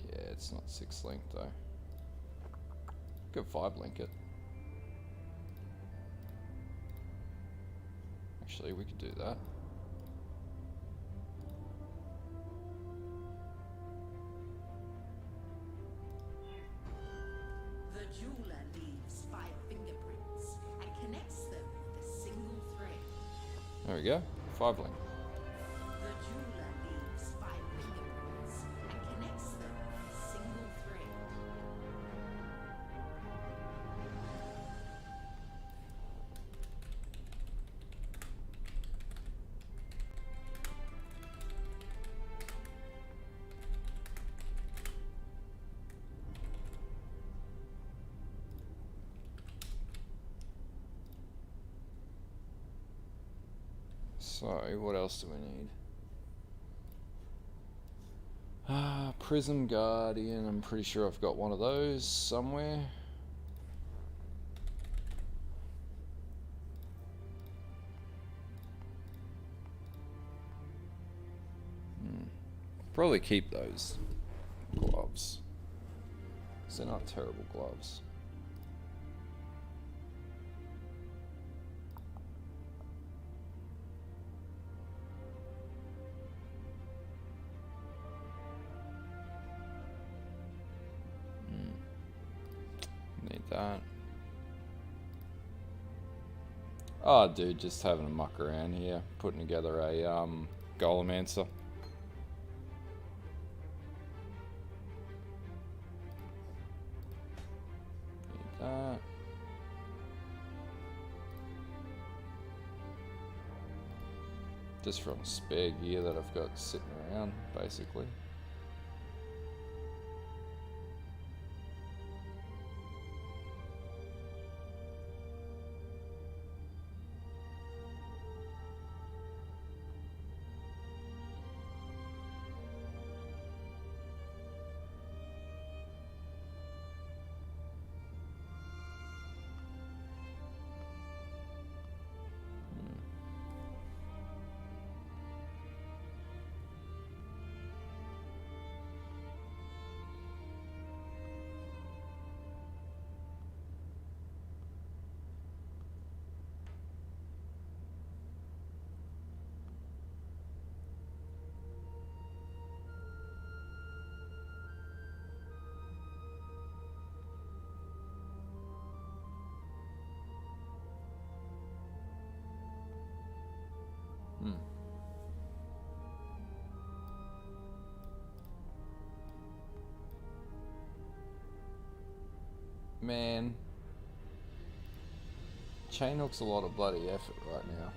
Yeah, it's not 6-link though. Could 5-link it. Actually, we could do that. The jeweler leaves 5 fingerprints and connects them with a single thread. There we go. 5-link. The jeweler leaves 5 fingerprints and connects them with a single thread. So, what else do we need? Prism Guardian, I'm pretty sure I've got one of those somewhere. Probably keep those gloves. 'Cause they're not terrible gloves. Need that. Oh, dude, just having a muck around here, putting together a Golemancer. Need that. Just from spare gear that I've got sitting around, basically. Man, chain hook's a lot of bloody effort right now.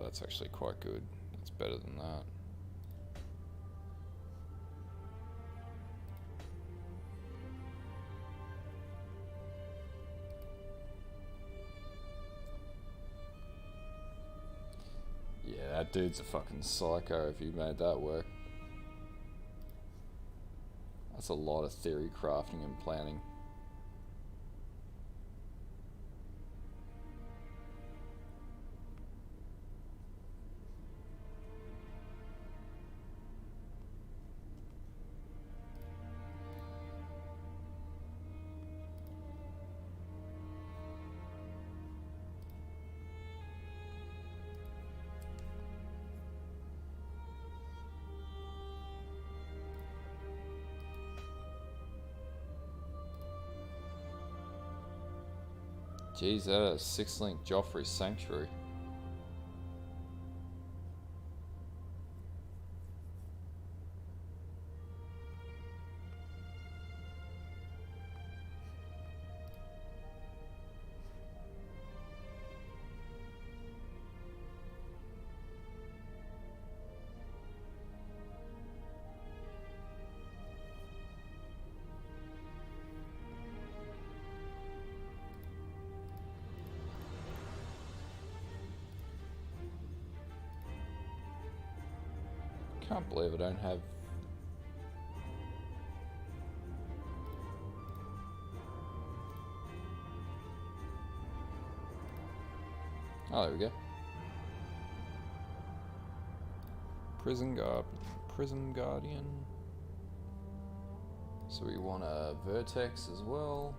that's actually quite good. That's better than that. Yeah, that dude's a fucking psycho if you made that work. That's a lot of theory crafting and planning. Jeez, that is 6-link Joffrey Sanctuary. Can't believe I don't have... Oh, there we go. Prison Guardian. So we want a Vertex as well.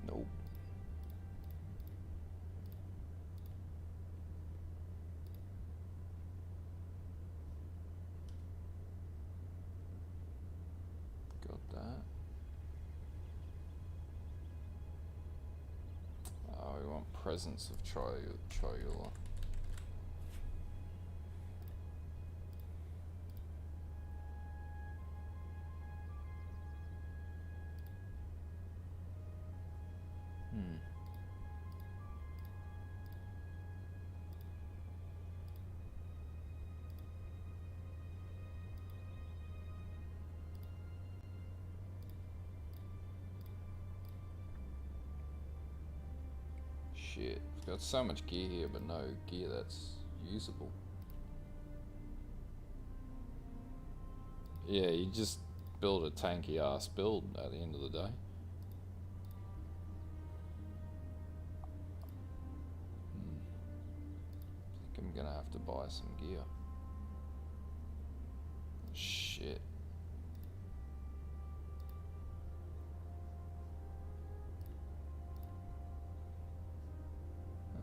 Nope. Got that. Oh, we want presence of Triula. Shit, I've got so much gear here, but no gear that's usable. Yeah, you just build a tanky ass build at the end of the day. I think I'm gonna have to buy some gear. Shit.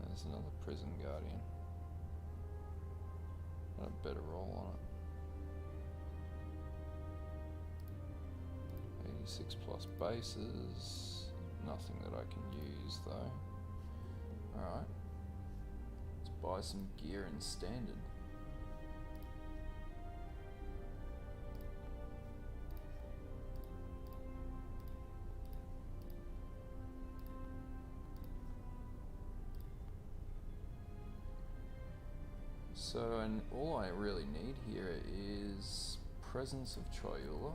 There's another Prison Guardian. Got a better roll on it. 86 plus bases. Nothing that I can use though. Alright. Let's buy some gear in standard. So, and all I really need here is presence of Triula.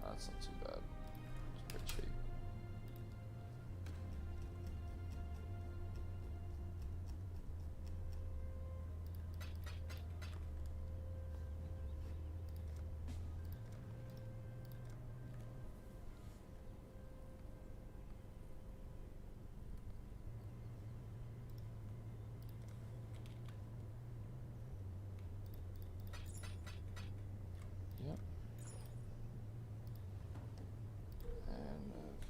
That's not too bad. It's pretty cheap.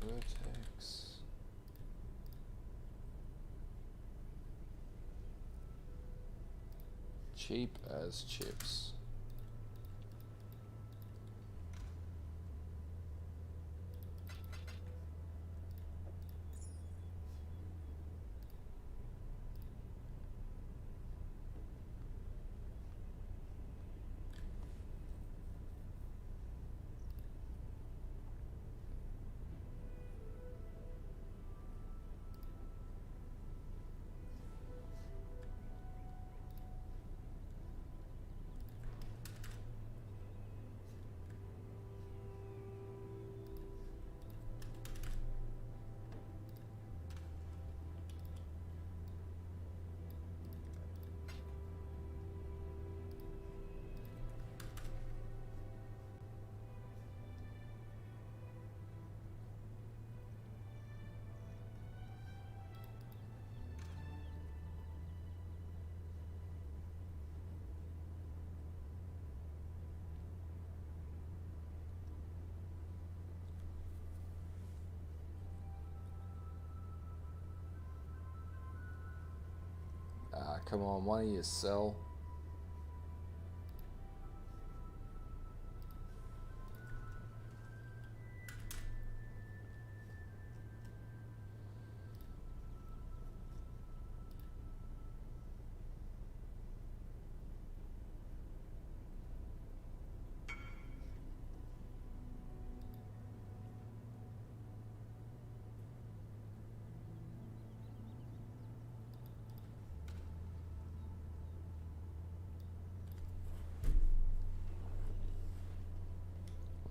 Vertex. Cheap as chips. Come on, one of you sell.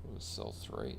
We'll sell 3.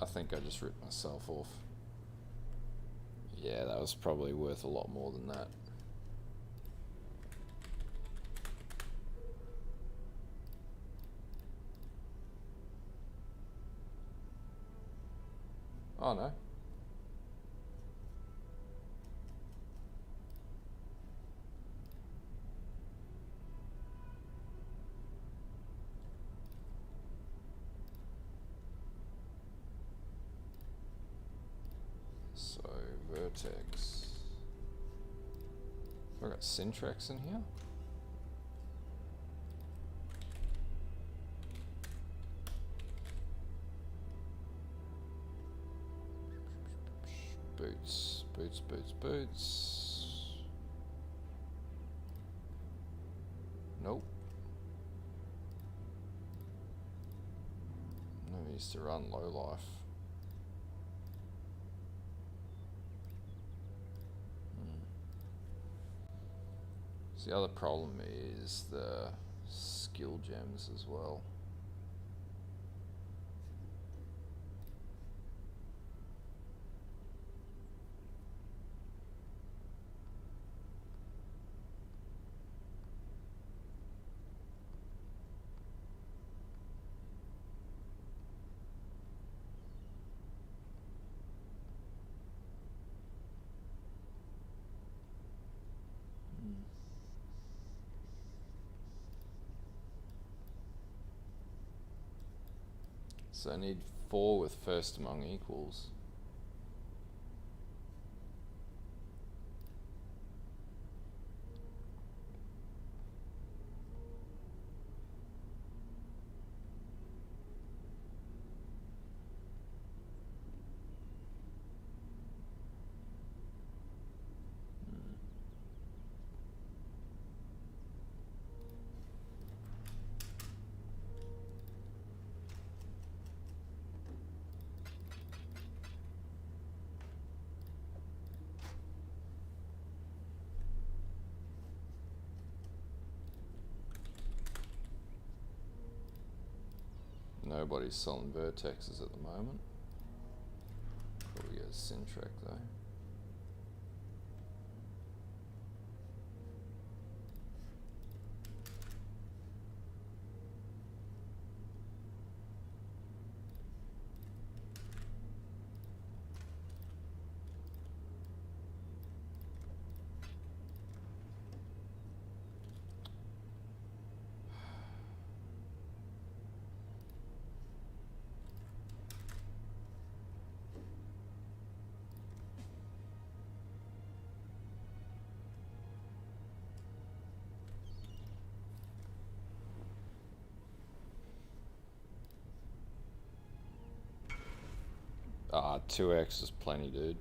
I think I just ripped myself off. Yeah, that was probably worth a lot more than that. Oh no. So, Vertex. Have I got Syntrex in here? Boots, boots, boots, boots. Nope. Never used to run low life. So the other problem is the skill gems as well. So I need 4 with first among equals. Nobody's selling Vertexes at the moment. Probably get a Syntrek though. Ah, 2x is plenty, dude.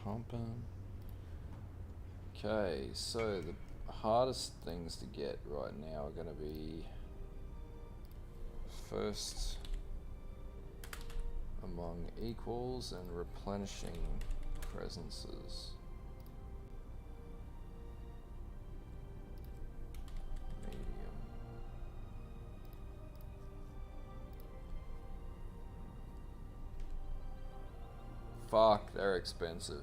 pumping. Okay, so the hardest things to get right now are going to be first among equals and replenishing presences. Medium. Fuck, they're expensive.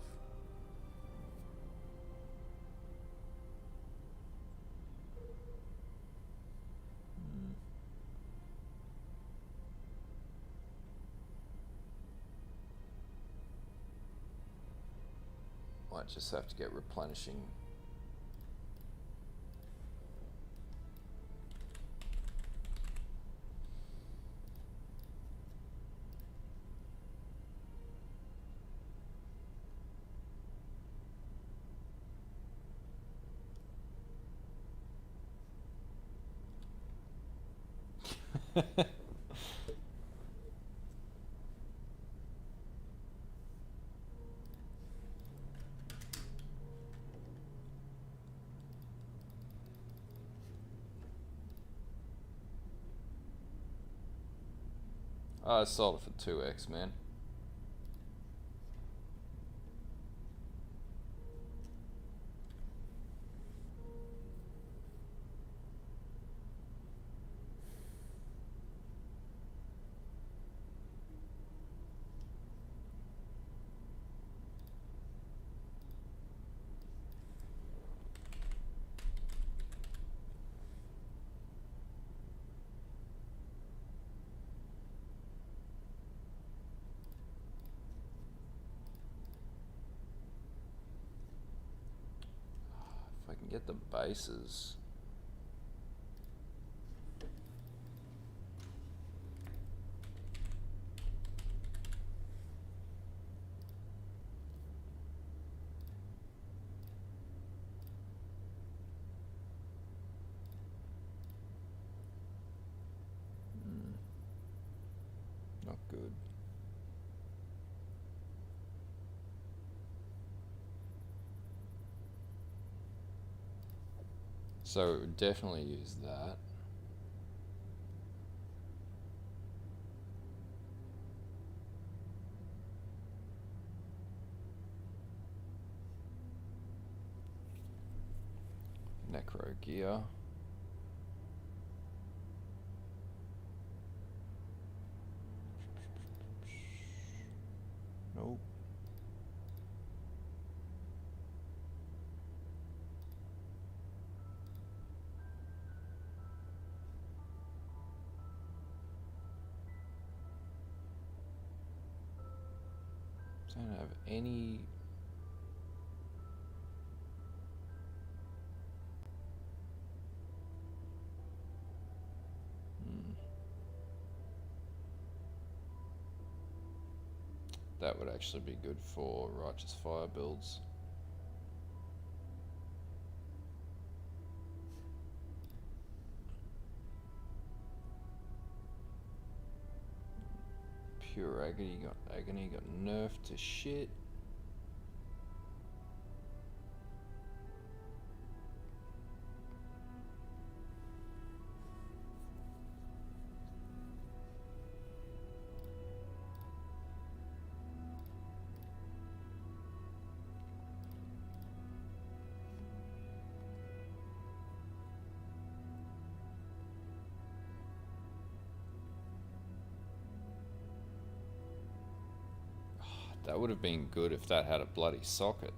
Might just have to get replenishing. I sold it for 2x, man. If I can get the bases. Not good. So definitely use that. Necro gear. Nope. Don't have any. That would actually be good for Righteous Fire builds. Pure agony got nerfed to shit. That would have been good if that had a bloody socket.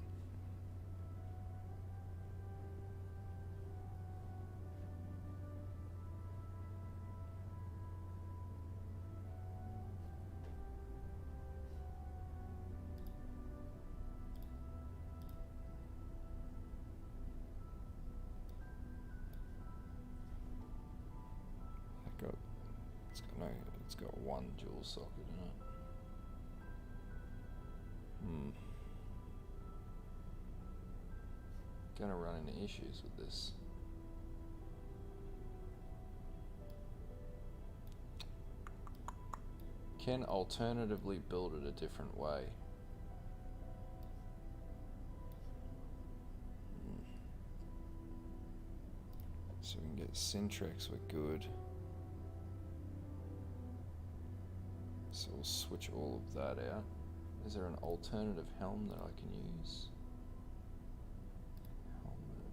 It's got one dual socket in it. Gonna run into issues with this. Can alternatively build it a different way. So we can get Syntrex, we're good. So we'll switch all of that out. Is there an alternative helm that I can use? Helmet.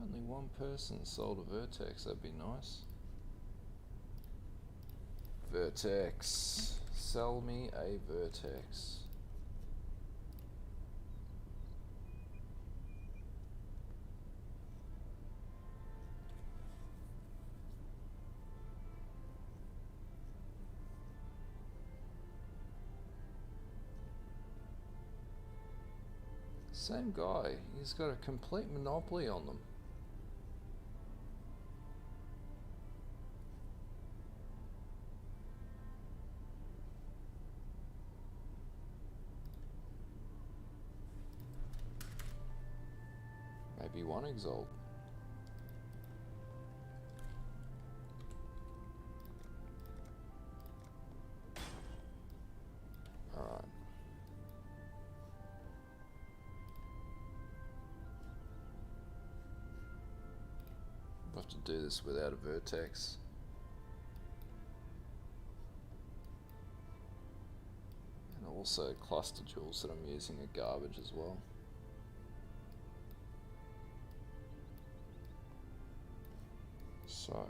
Only one person sold a Vertex, that'd be nice. Vertex. Sell me a Vertex. Same guy, he's got a complete monopoly on them. Maybe one Exalt. Alright. We'll have to do this without a Vertex. And also cluster jewels that I'm using are garbage as well. So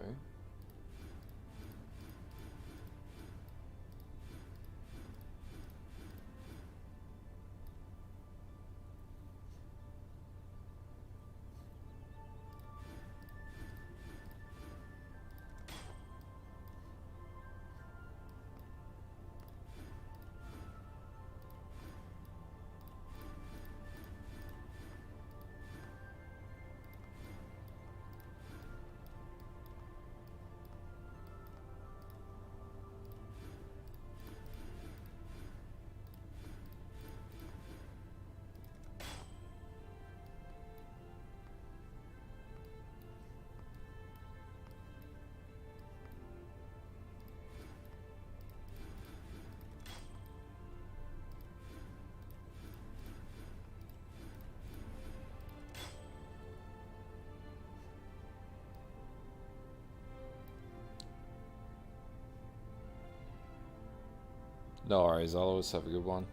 no worries, I'll always have a good one.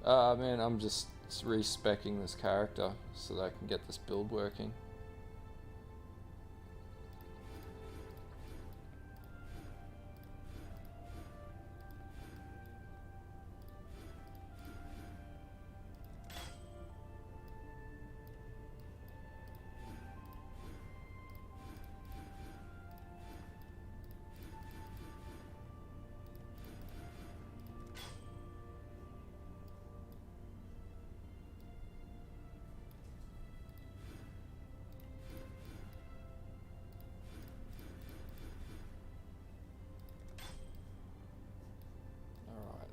Man, I'm just re-speccing this character so that I can get this build working.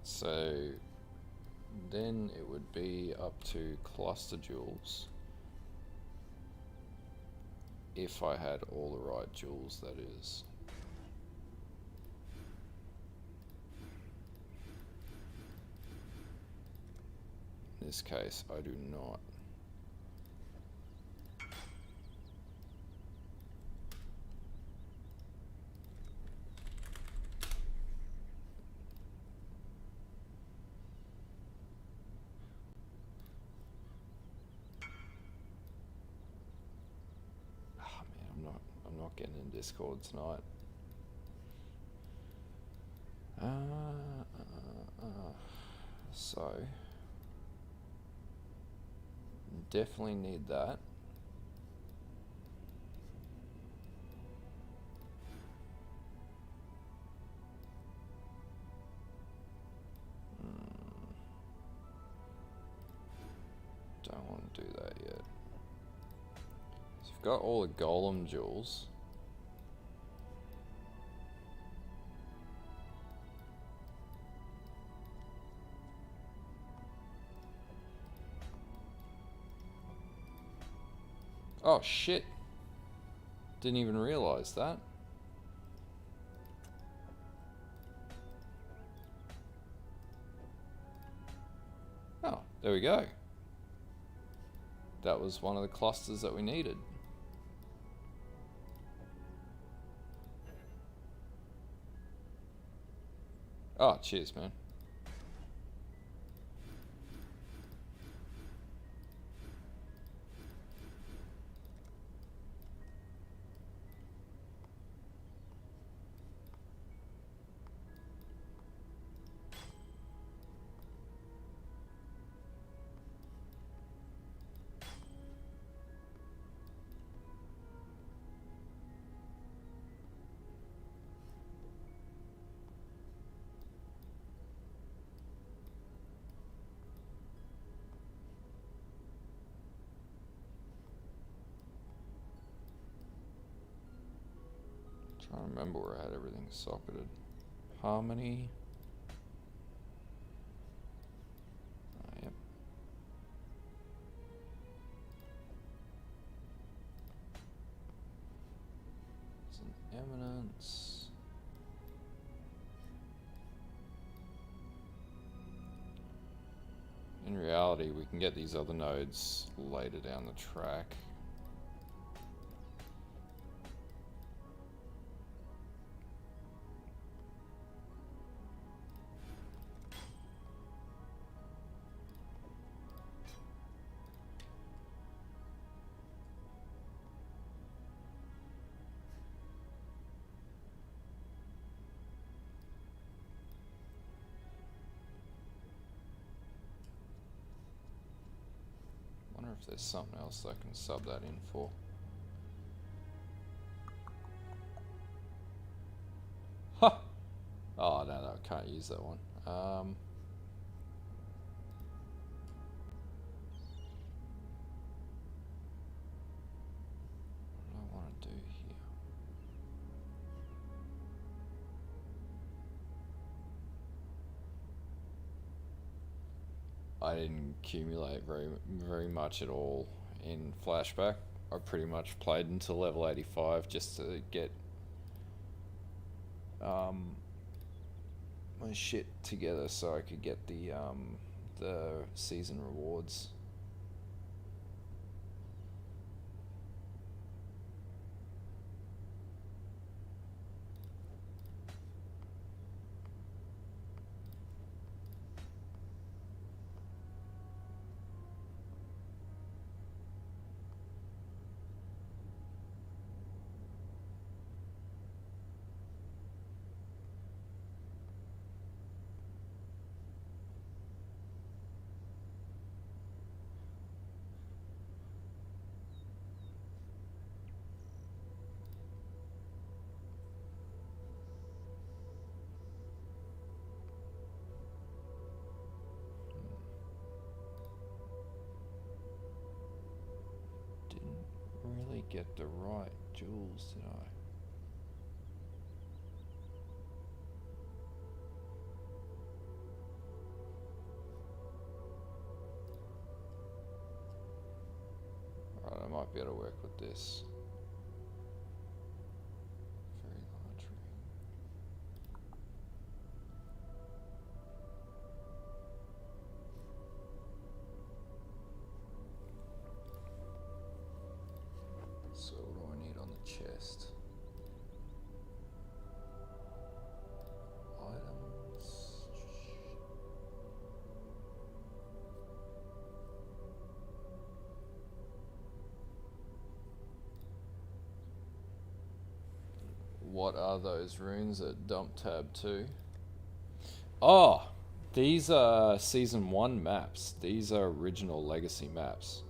So then it would be up to cluster jewels. If I had all the right jewels, that is. In this case, I do not. Getting in Discord tonight. So definitely need that. Don't want to do that yet. So I've got all the golem jewels. Oh shit. Didn't even realize that. Oh, There we go. That was one of the clusters that we needed. Oh, cheers, man. Trying to remember where I had everything socketed. Harmony. Yep. It's an eminence. In reality, we can get these other nodes later down the track. If there's something else I can sub that in for. Ha! Oh no, I can't use that one. What do I want to do here? I didn't accumulate very much at all in Flashback. I pretty much played until level 85 just to get my shit together so I could get the season rewards. Really get the right jewels, did I? Alright, I might be able to work with this. Very large ring. So what do I need on the chest? Items. What are those runes at dump tab 2? Oh, these are season 1 maps. These are original legacy maps.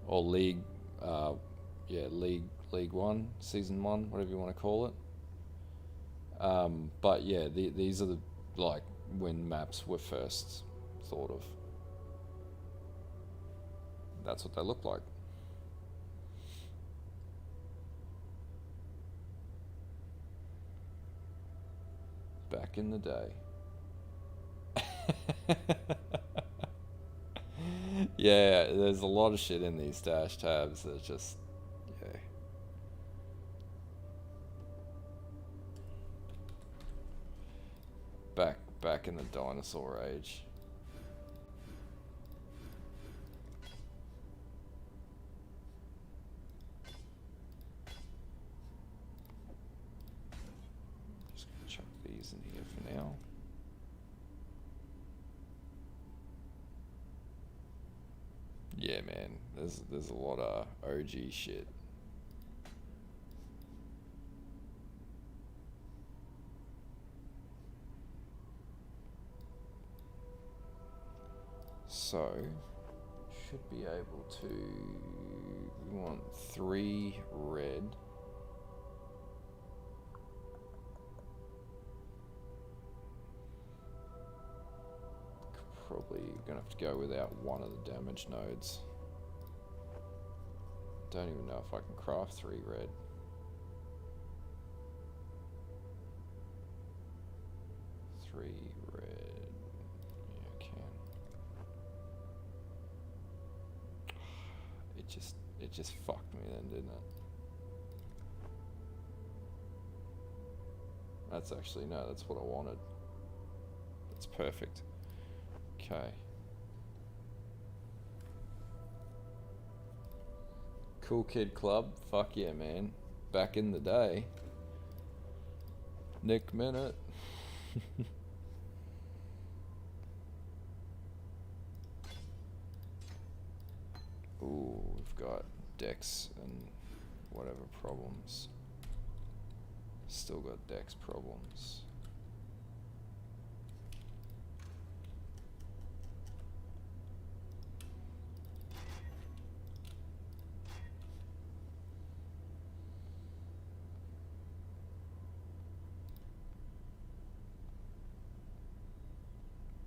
Or League, yeah, League 1, season 1, whatever you want to call it. But yeah, these are the, like, when maps were first thought of. That's what they look like. Back in the day. Yeah, there's a lot of shit in these dash tabs that just, yeah. Back in the dinosaur age. Yeah, man. There's a lot of OG shit. So, should be able to. We want 3 red. Probably gonna have to go without one of the damage nodes. Don't even know if I can craft 3 red. Three red. Yeah, I can. It just fucked me then, didn't it? That's actually, no, that's what I wanted. That's perfect. Okay. Cool Kid Club. Fuck yeah, man. Back in the day. Nick Minute. Ooh, we've got Dex and whatever problems. Still got Dex problems.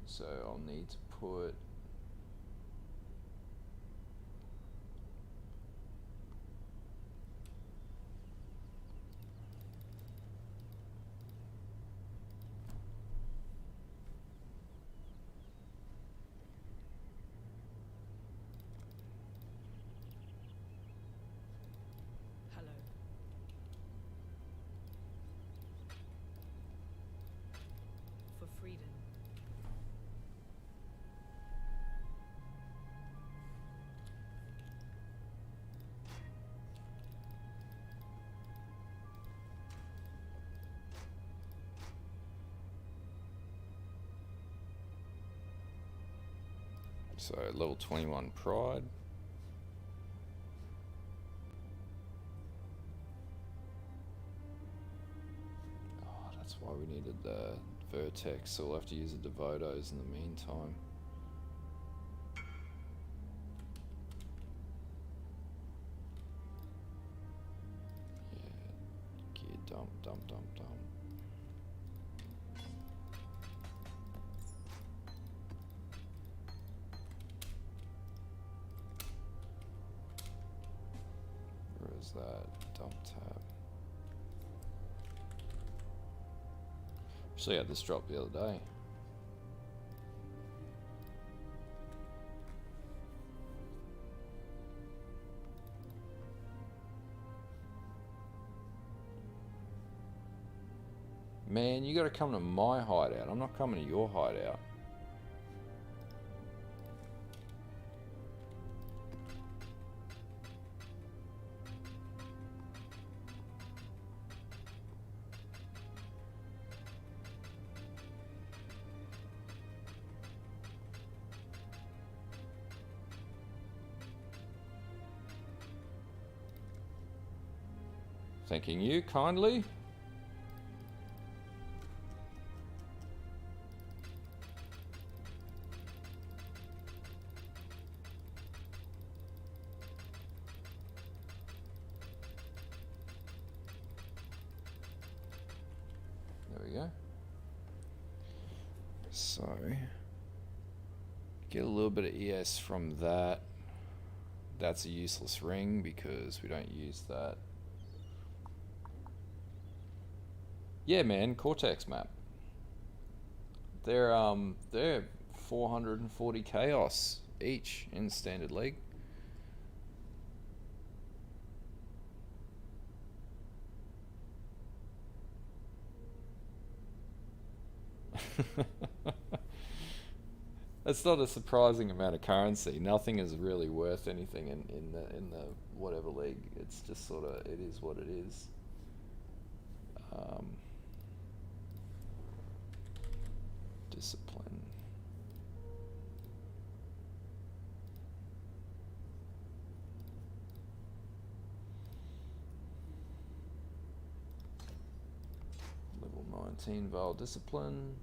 So I'll need to put Hello. For freedom. so level 21 pride. Oh, that's why we needed the vertex, so we'll have to use the devotos in the meantime. Yeah, gear dump. Where is that dump tab? Actually, I had this drop the other day. Man, you gotta come to my hideout. I'm not coming to your hideout. Thanking you kindly. There we go. So, get a little bit of ES from that. That's a useless ring because we don't use that. Yeah, man, Cortex map. They're 440 chaos each in Standard League. That's not a surprising amount of currency. Nothing is really worth anything in the whatever league. It's just sort of, it is what it is. Discipline. 19 Veil Discipline.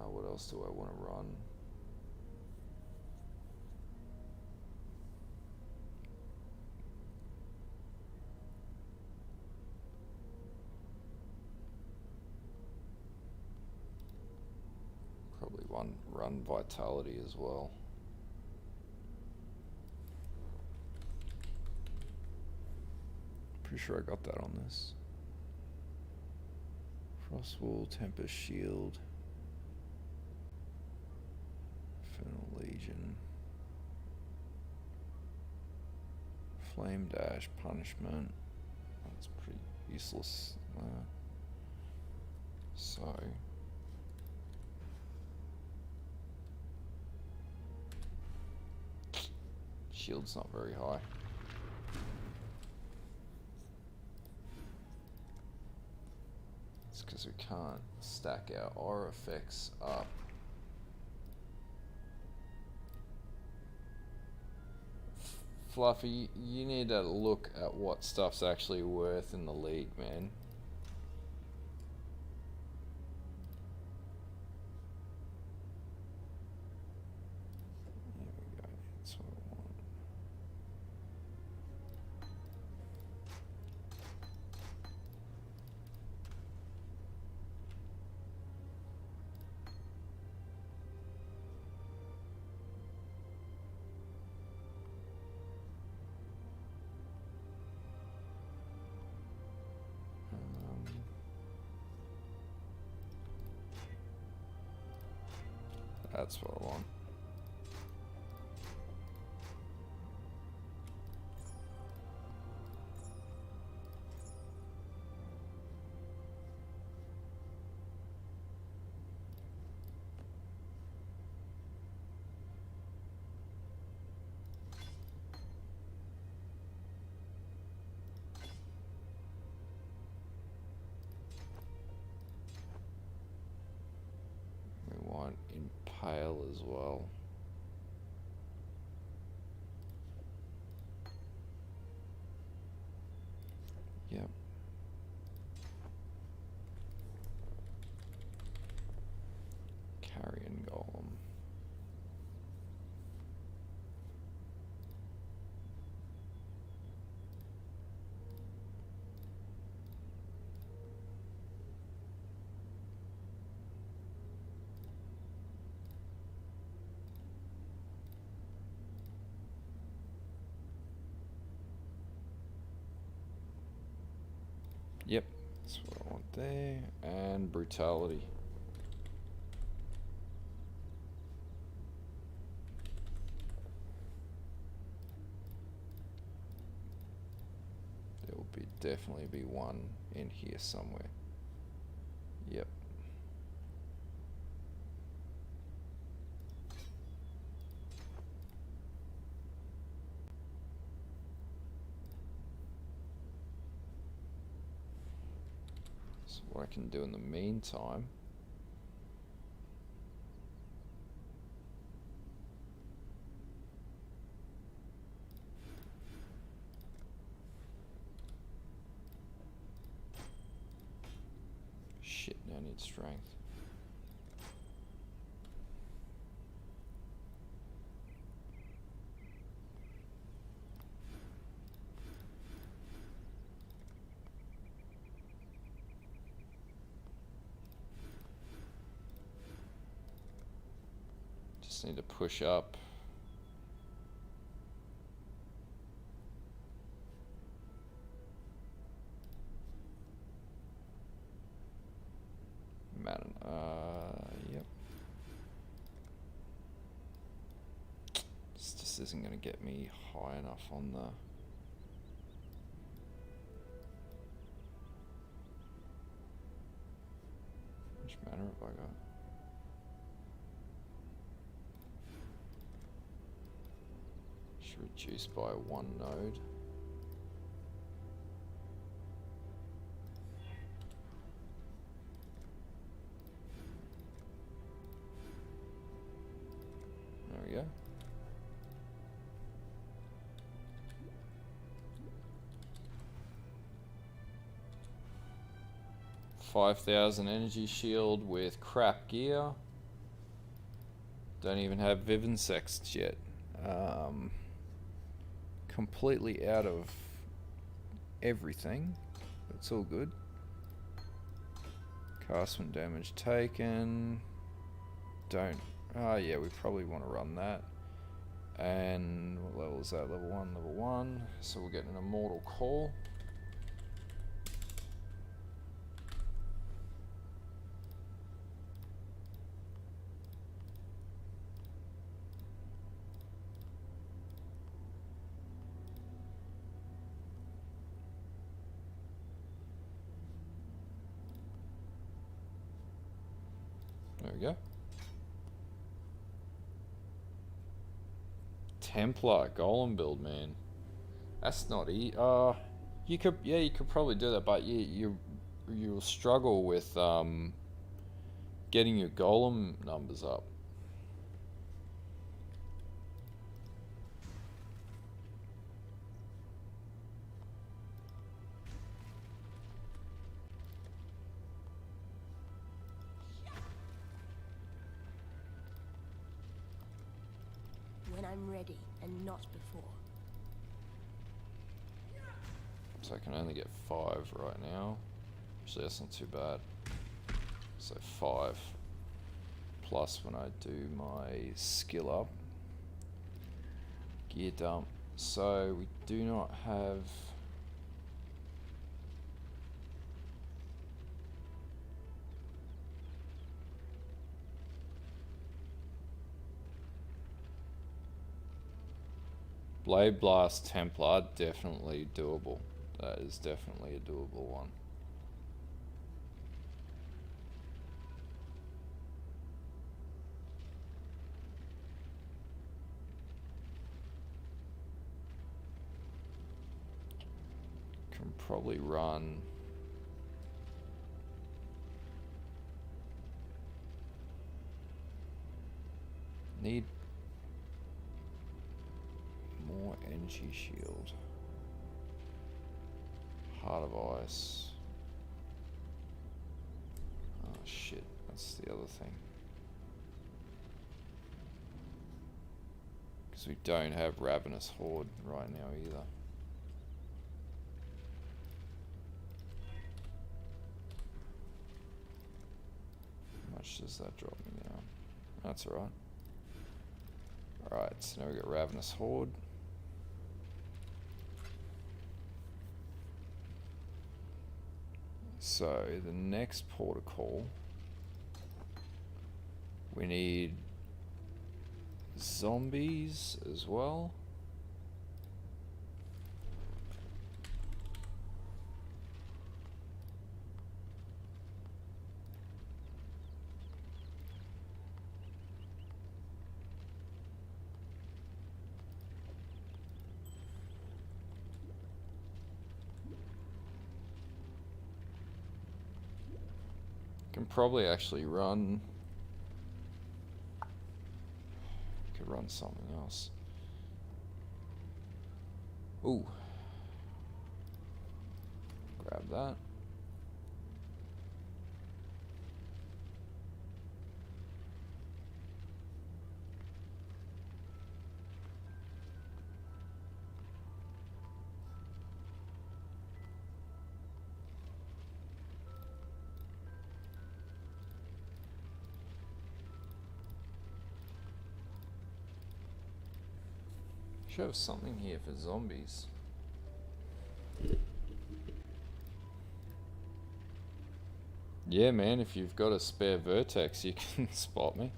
What else do I want to run? Probably run Vitality as well. Pretty sure I got that on this. Frostwall, Tempest Shield, Infernal Legion, Flame Dash, Punishment. That's pretty useless. So shield's not very high. It's because we can't stack our aura effects up. Fluffy, you need to look at what stuff's actually worth in the league, man. There we go, that's what I want. That's what I want. We want Impale as well. Yep. Carrion Golem. Yep, that's what I want there. And Brutality. There will definitely be one in here somewhere. Yep. What I can do in the meantime, shit, now I need strength. Just need to push up. Madden, yep. This just isn't going to get me high enough on the... Which mana have I got? Reduced by one node. There we go. 5,000 energy shield with crap gear. Don't even have Vivinsects yet. Completely out of everything. That's all good. Cast when damage taken. Don't. Ah, yeah, we probably want to run that. And what level is that? Level 1, level 1. So we'll get an Immortal Call. There we go. Templar Golem build, man. That's not easy. You could, yeah, you could probably do that, but you'll struggle with getting your golem numbers up. When I'm ready, and not before. So I can only get 5 right now. Actually, that's not too bad. So 5 plus when I do my skill up. Gear dump. So we do not have. Blade Blast Templar, definitely doable. That is definitely a doable one. Can probably run. Need more energy shield. Heart of Ice. Oh shit, that's the other thing. Because we don't have Ravenous Horde right now either. How much does that drop me now? That's alright. Alright, so now we got Ravenous Horde. So the next protocol, we need zombies as well. Can probably actually run. Could run something else. Ooh. Grab that. Should have something here for zombies. Yeah, man, if you've got a spare vertex, you can spot me.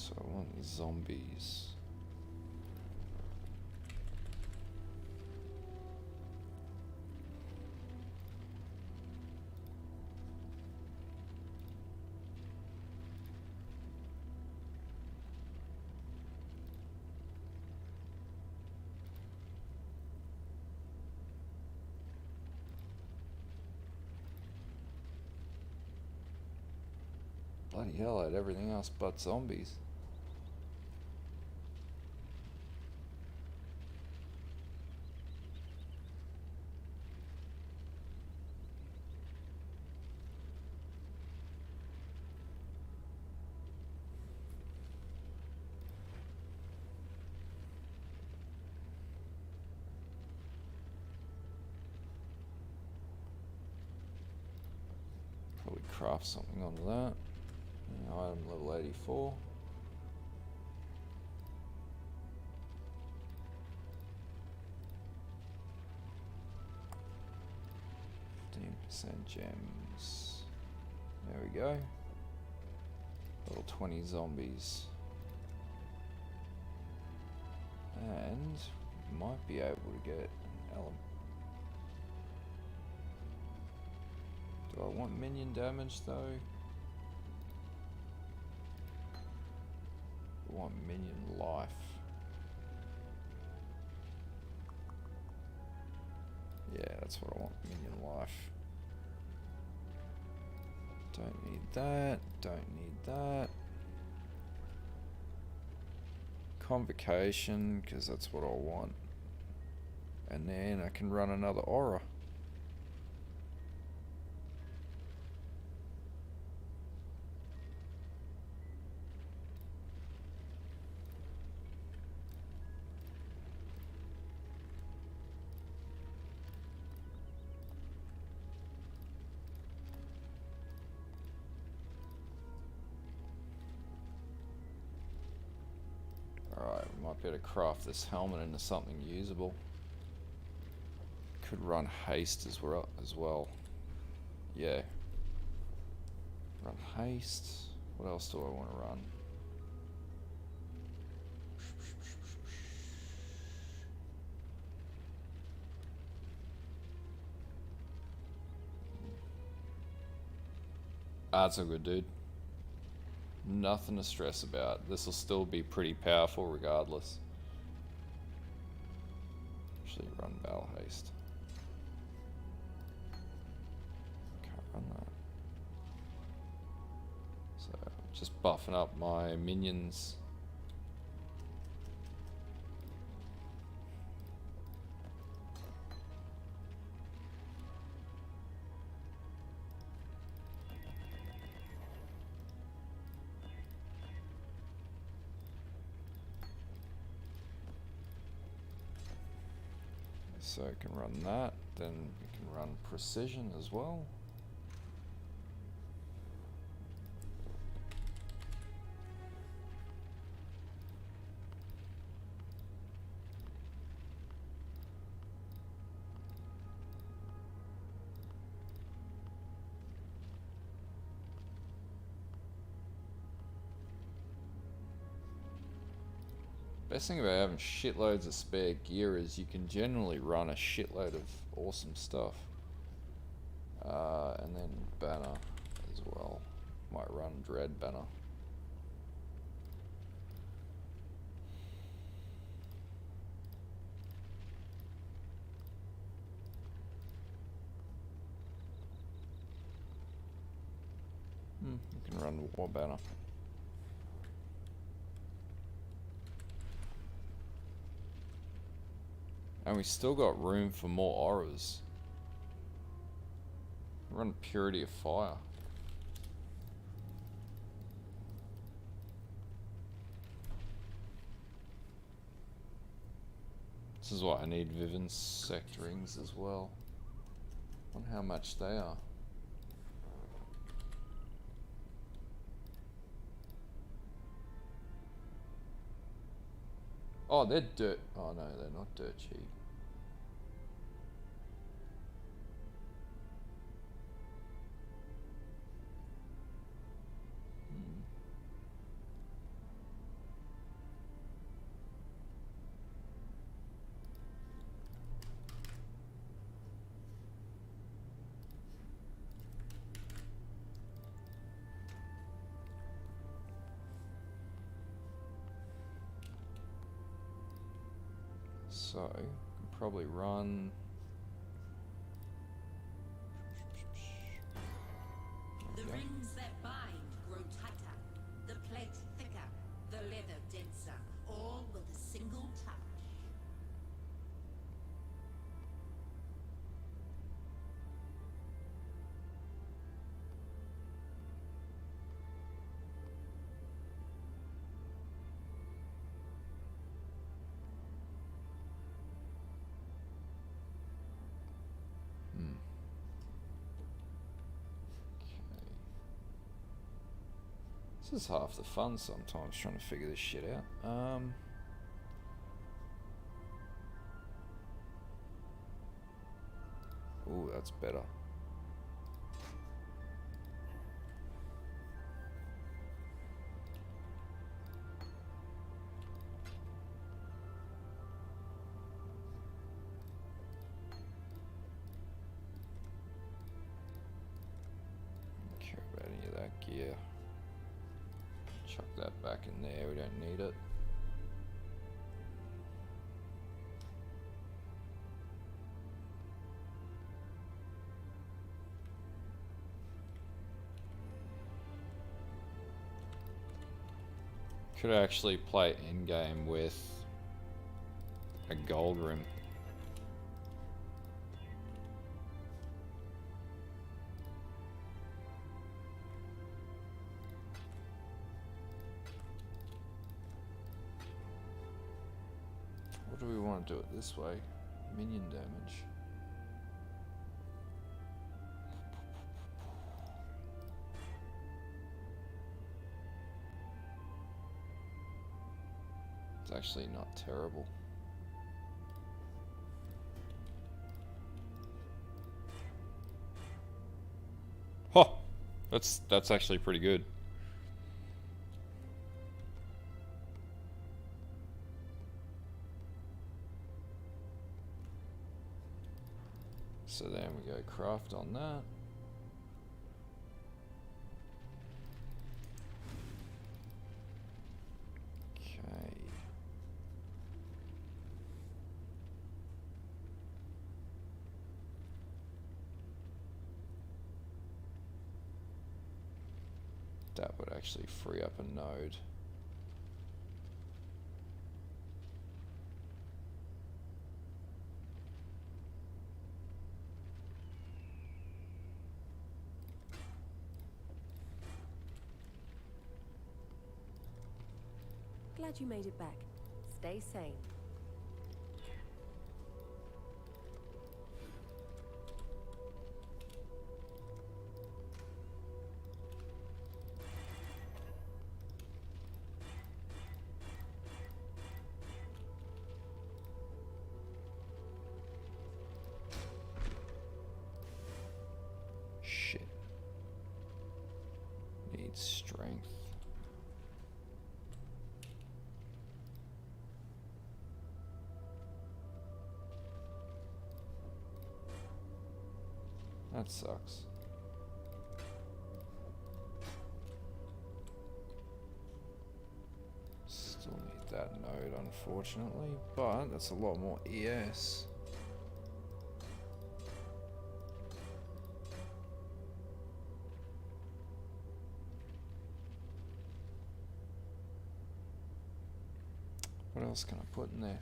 So I want these zombies. Bloody hell, I had everything else but zombies. Probably craft something onto that. Item level 84. %, gems. There we go. Level 20 zombies. And might be able to get an element. Do I want minion damage though? I want minion life. Yeah, that's what I want, minion life. Don't need that, don't need that. Convocation, because that's what I want. And then I can run another aura. Be able to craft this helmet into something usable. Could run haste as well. Yeah. Run haste. What else do I want to run? That's all good, dude. Nothing to stress about. This will still be pretty powerful regardless. Actually run battle haste. Can't run that. So just buffing up my minions. So I can run that, then we can run precision as well. Best thing about having shitloads of spare gear is you can generally run a shitload of awesome stuff. And then banner as well. Might run dread banner. You can run war banner. And we still got room for more auras. Run Purity of Fire. This is why I need Vivian's Sect Rings as well. Wonder how much they are. Oh, they're dirt. Oh no, they're not dirt cheap. So, can probably run. The rings that bind grow tighter, the plate thicker, the leather denser, all with a single touch. This is half the fun sometimes, trying to figure this shit out. Ooh, that's better. Don't care about any of that gear. Chuck that back in there, we don't need it. Could actually play endgame with a gold rim. What do we want to do it this way? Minion damage. It's actually not terrible. Huh! That's actually pretty good. So then we go craft on that. Okay. That would actually free up a node. Glad you made it back. Stay sane. Shit. Needs strength. That sucks. Still need that node, unfortunately, but that's a lot more ES. What else can I put in there?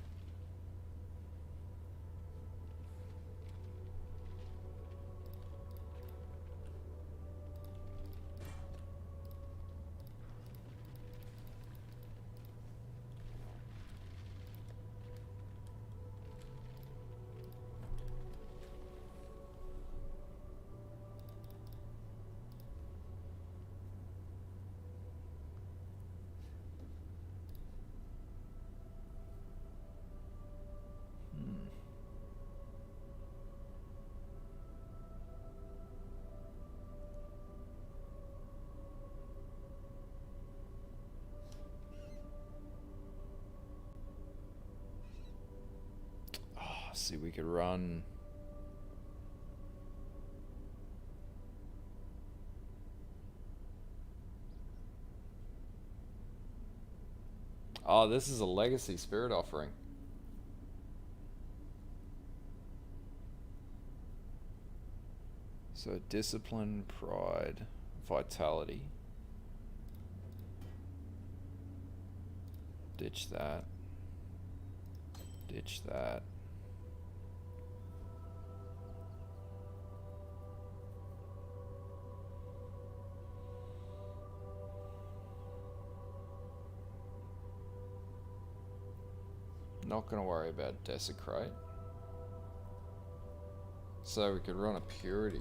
See, we could run. Oh, this is a legacy spirit offering. So discipline, pride, vitality. Ditch that. Ditch that. Not gonna worry about desecrate. So we could run a purity.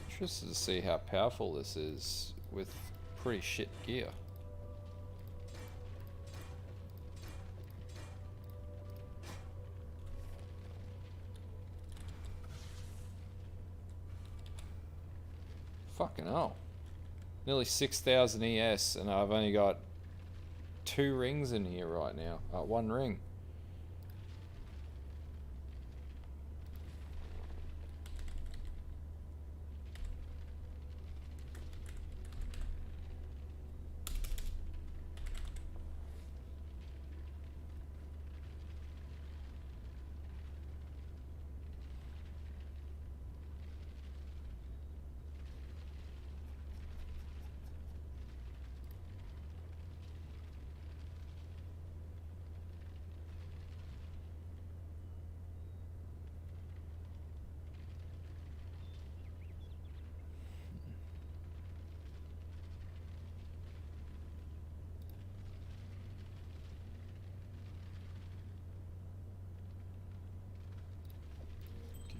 Interested to see how powerful this is with pretty shit gear. Fucking hell. Nearly 6,000 ES and I've only got 2 rings in here right now. 1 ring.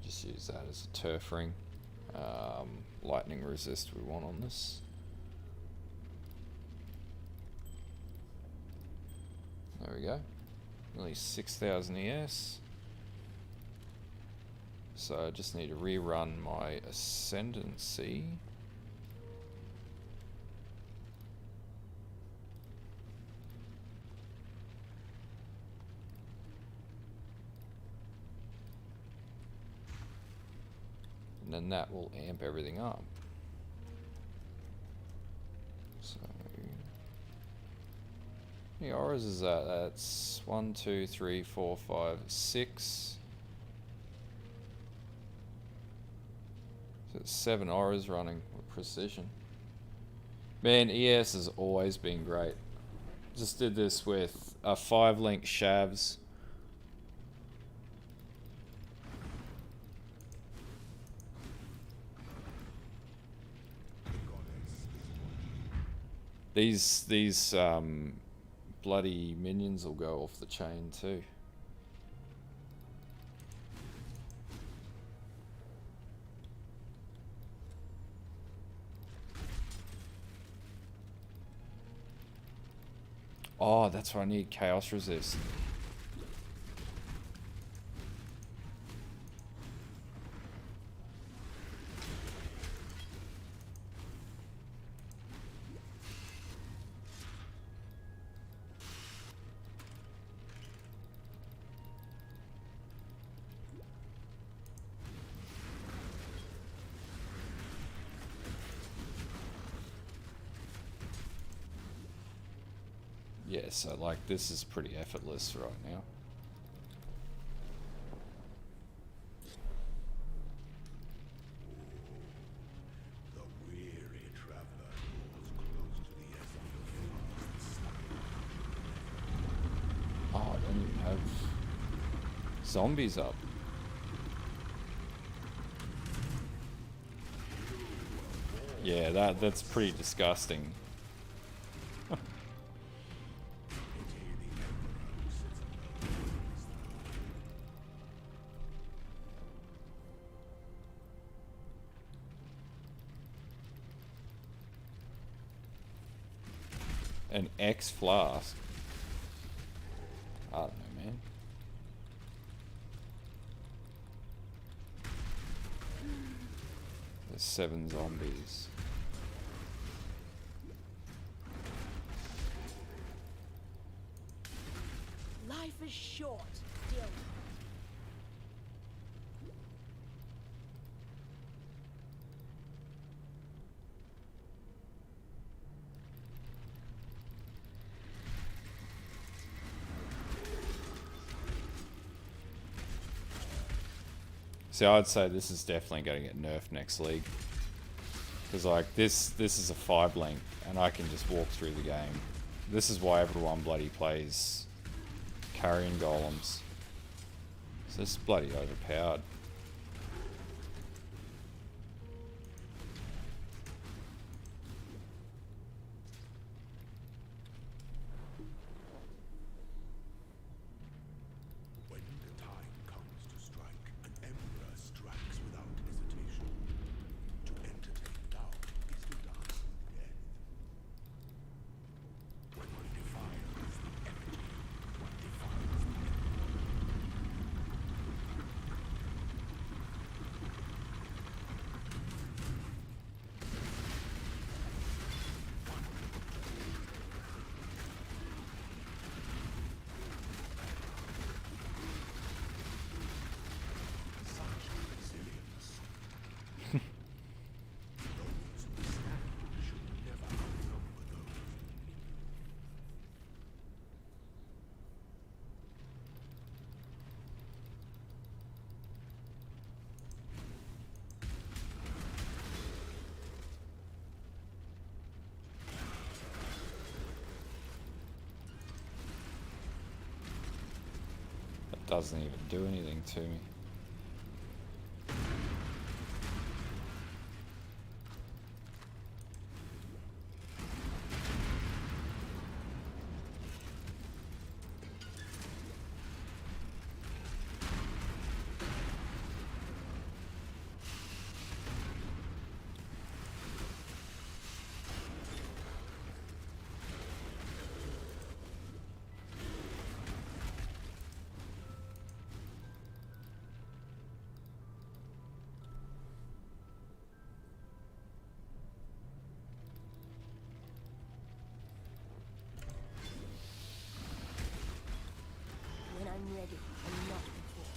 Just use that as a turf ring. Lightning resist we want on this. There we go. Nearly 6,000 ES. So I just need to rerun my ascendancy. And then that will amp everything up. So, how many auras is that? That's 1, 2, 3, 4, 5, 6. So it's 7 auras running with precision. Man, ES has always been great. Just did this with a 5-link shavs. These bloody minions will go off the chain too. Oh, that's why I need chaos resist. Yeah, so like this is pretty effortless right now. The weary traveler draws close to the edge of the Oh, I don't even have zombies up. Yeah, that's pretty disgusting. An X flask. I don't know, man. There's 7 zombies. Life is short, deal. See, I'd say this is definitely going to get nerfed next league. Because, like, this is a 5 link, and I can just walk through the game. This is why everyone bloody plays carrion golems. So this is bloody overpowered. When the time comes to strike, an emperor strikes without hesitation. To entertain doubt is to dance with death. When one defiles the effigy, one defiles the emperor. Such resilience. Those who stand should never outnumber those who lead. That doesn't even do anything to me. When I'm ready and not before.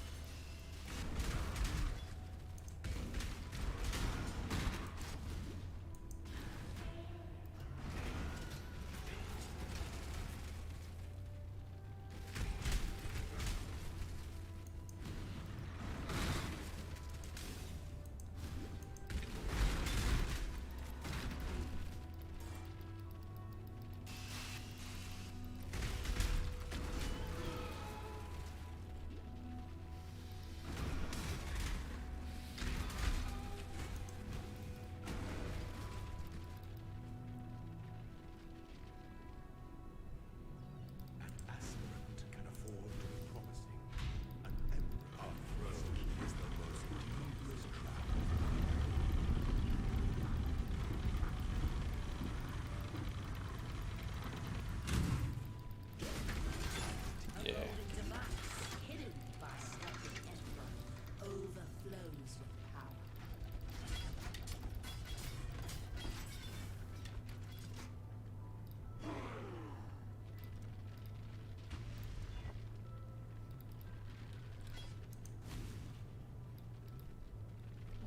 An aspirant can afford to be promising. An emperor approach is the most dangerous trap. Yeah. A device hidden by stealthy emperor overflows with power.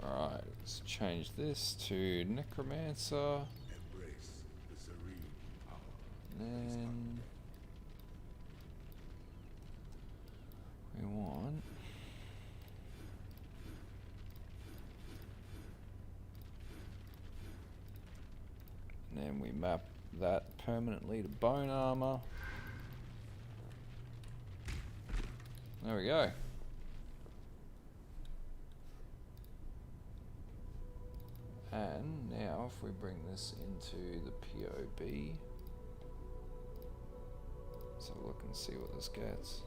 Alright, let's change this to Necromancer. Embrace the serene power. Then we want and then we map that permanently to bone armor. There we go. And now if we bring this into the POB, let's have a look and see what this gets.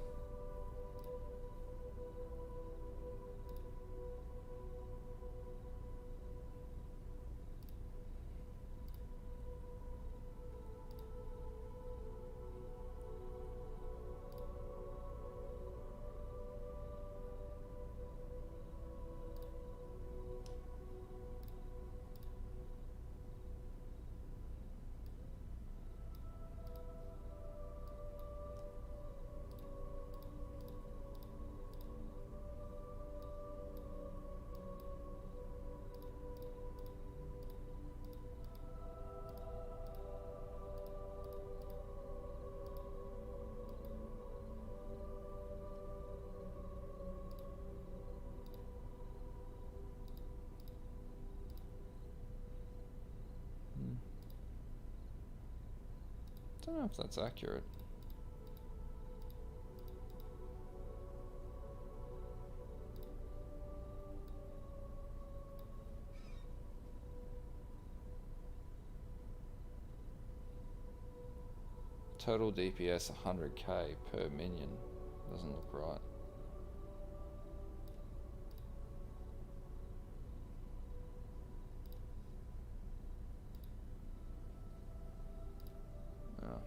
don't know if that's accurate. Total DPS 100k per minion. Doesn't look right. Oh.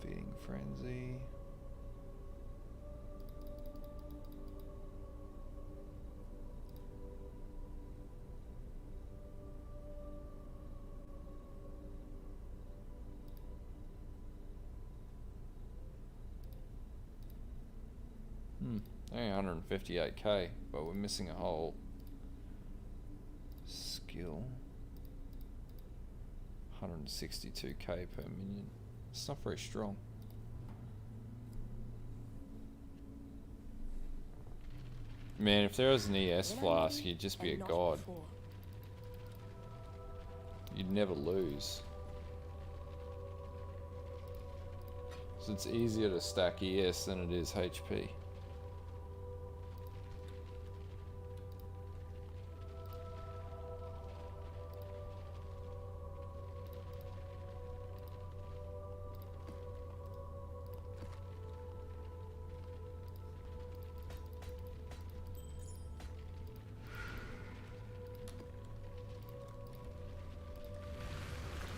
Feeding frenzy. Only 158k, but we're missing a whole skill. 162k per minion. It's not very strong. Man, if there was an ES flask, you'd just be a god. You'd never lose. So it's easier to stack ES than it is HP.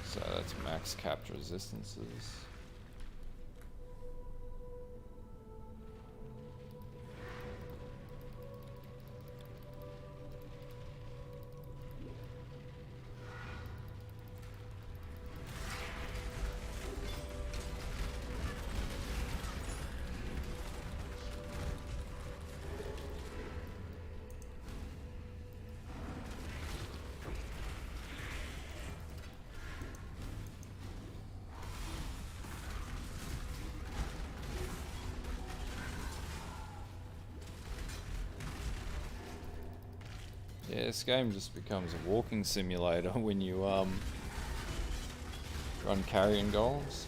So that's max capped resistances. Yeah, this game just becomes a walking simulator when you run carrion golems.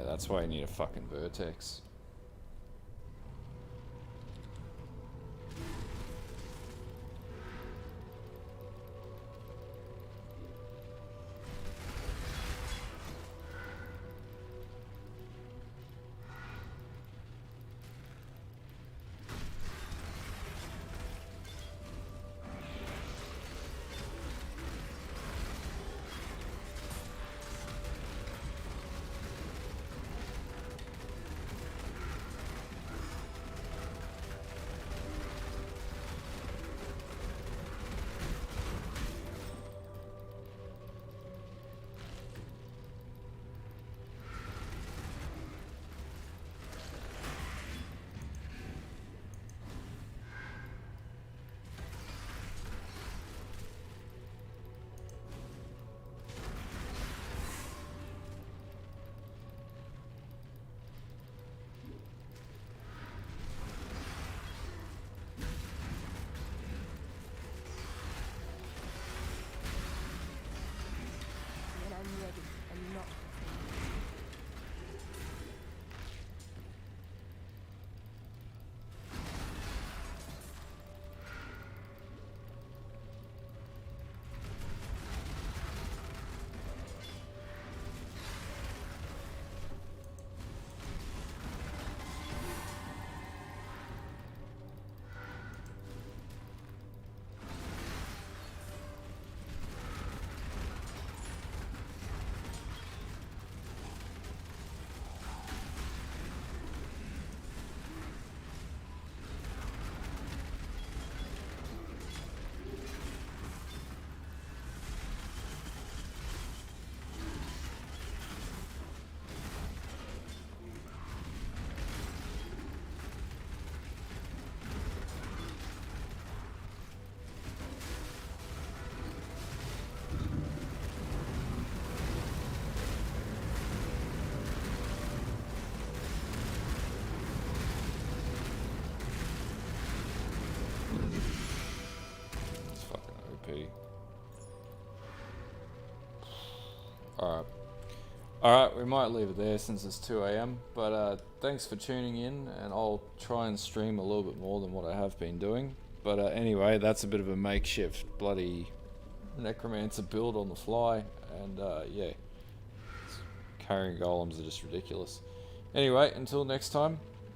That's why you need a fucking vertex. Alright. Alright, we might leave it there since it's 2 AM. But thanks for tuning in, and I'll try and stream a little bit more than what I have been doing. But anyway, that's a bit of a makeshift bloody Necromancer build on the fly. And yeah, carrying golems are just ridiculous. Anyway, until next time,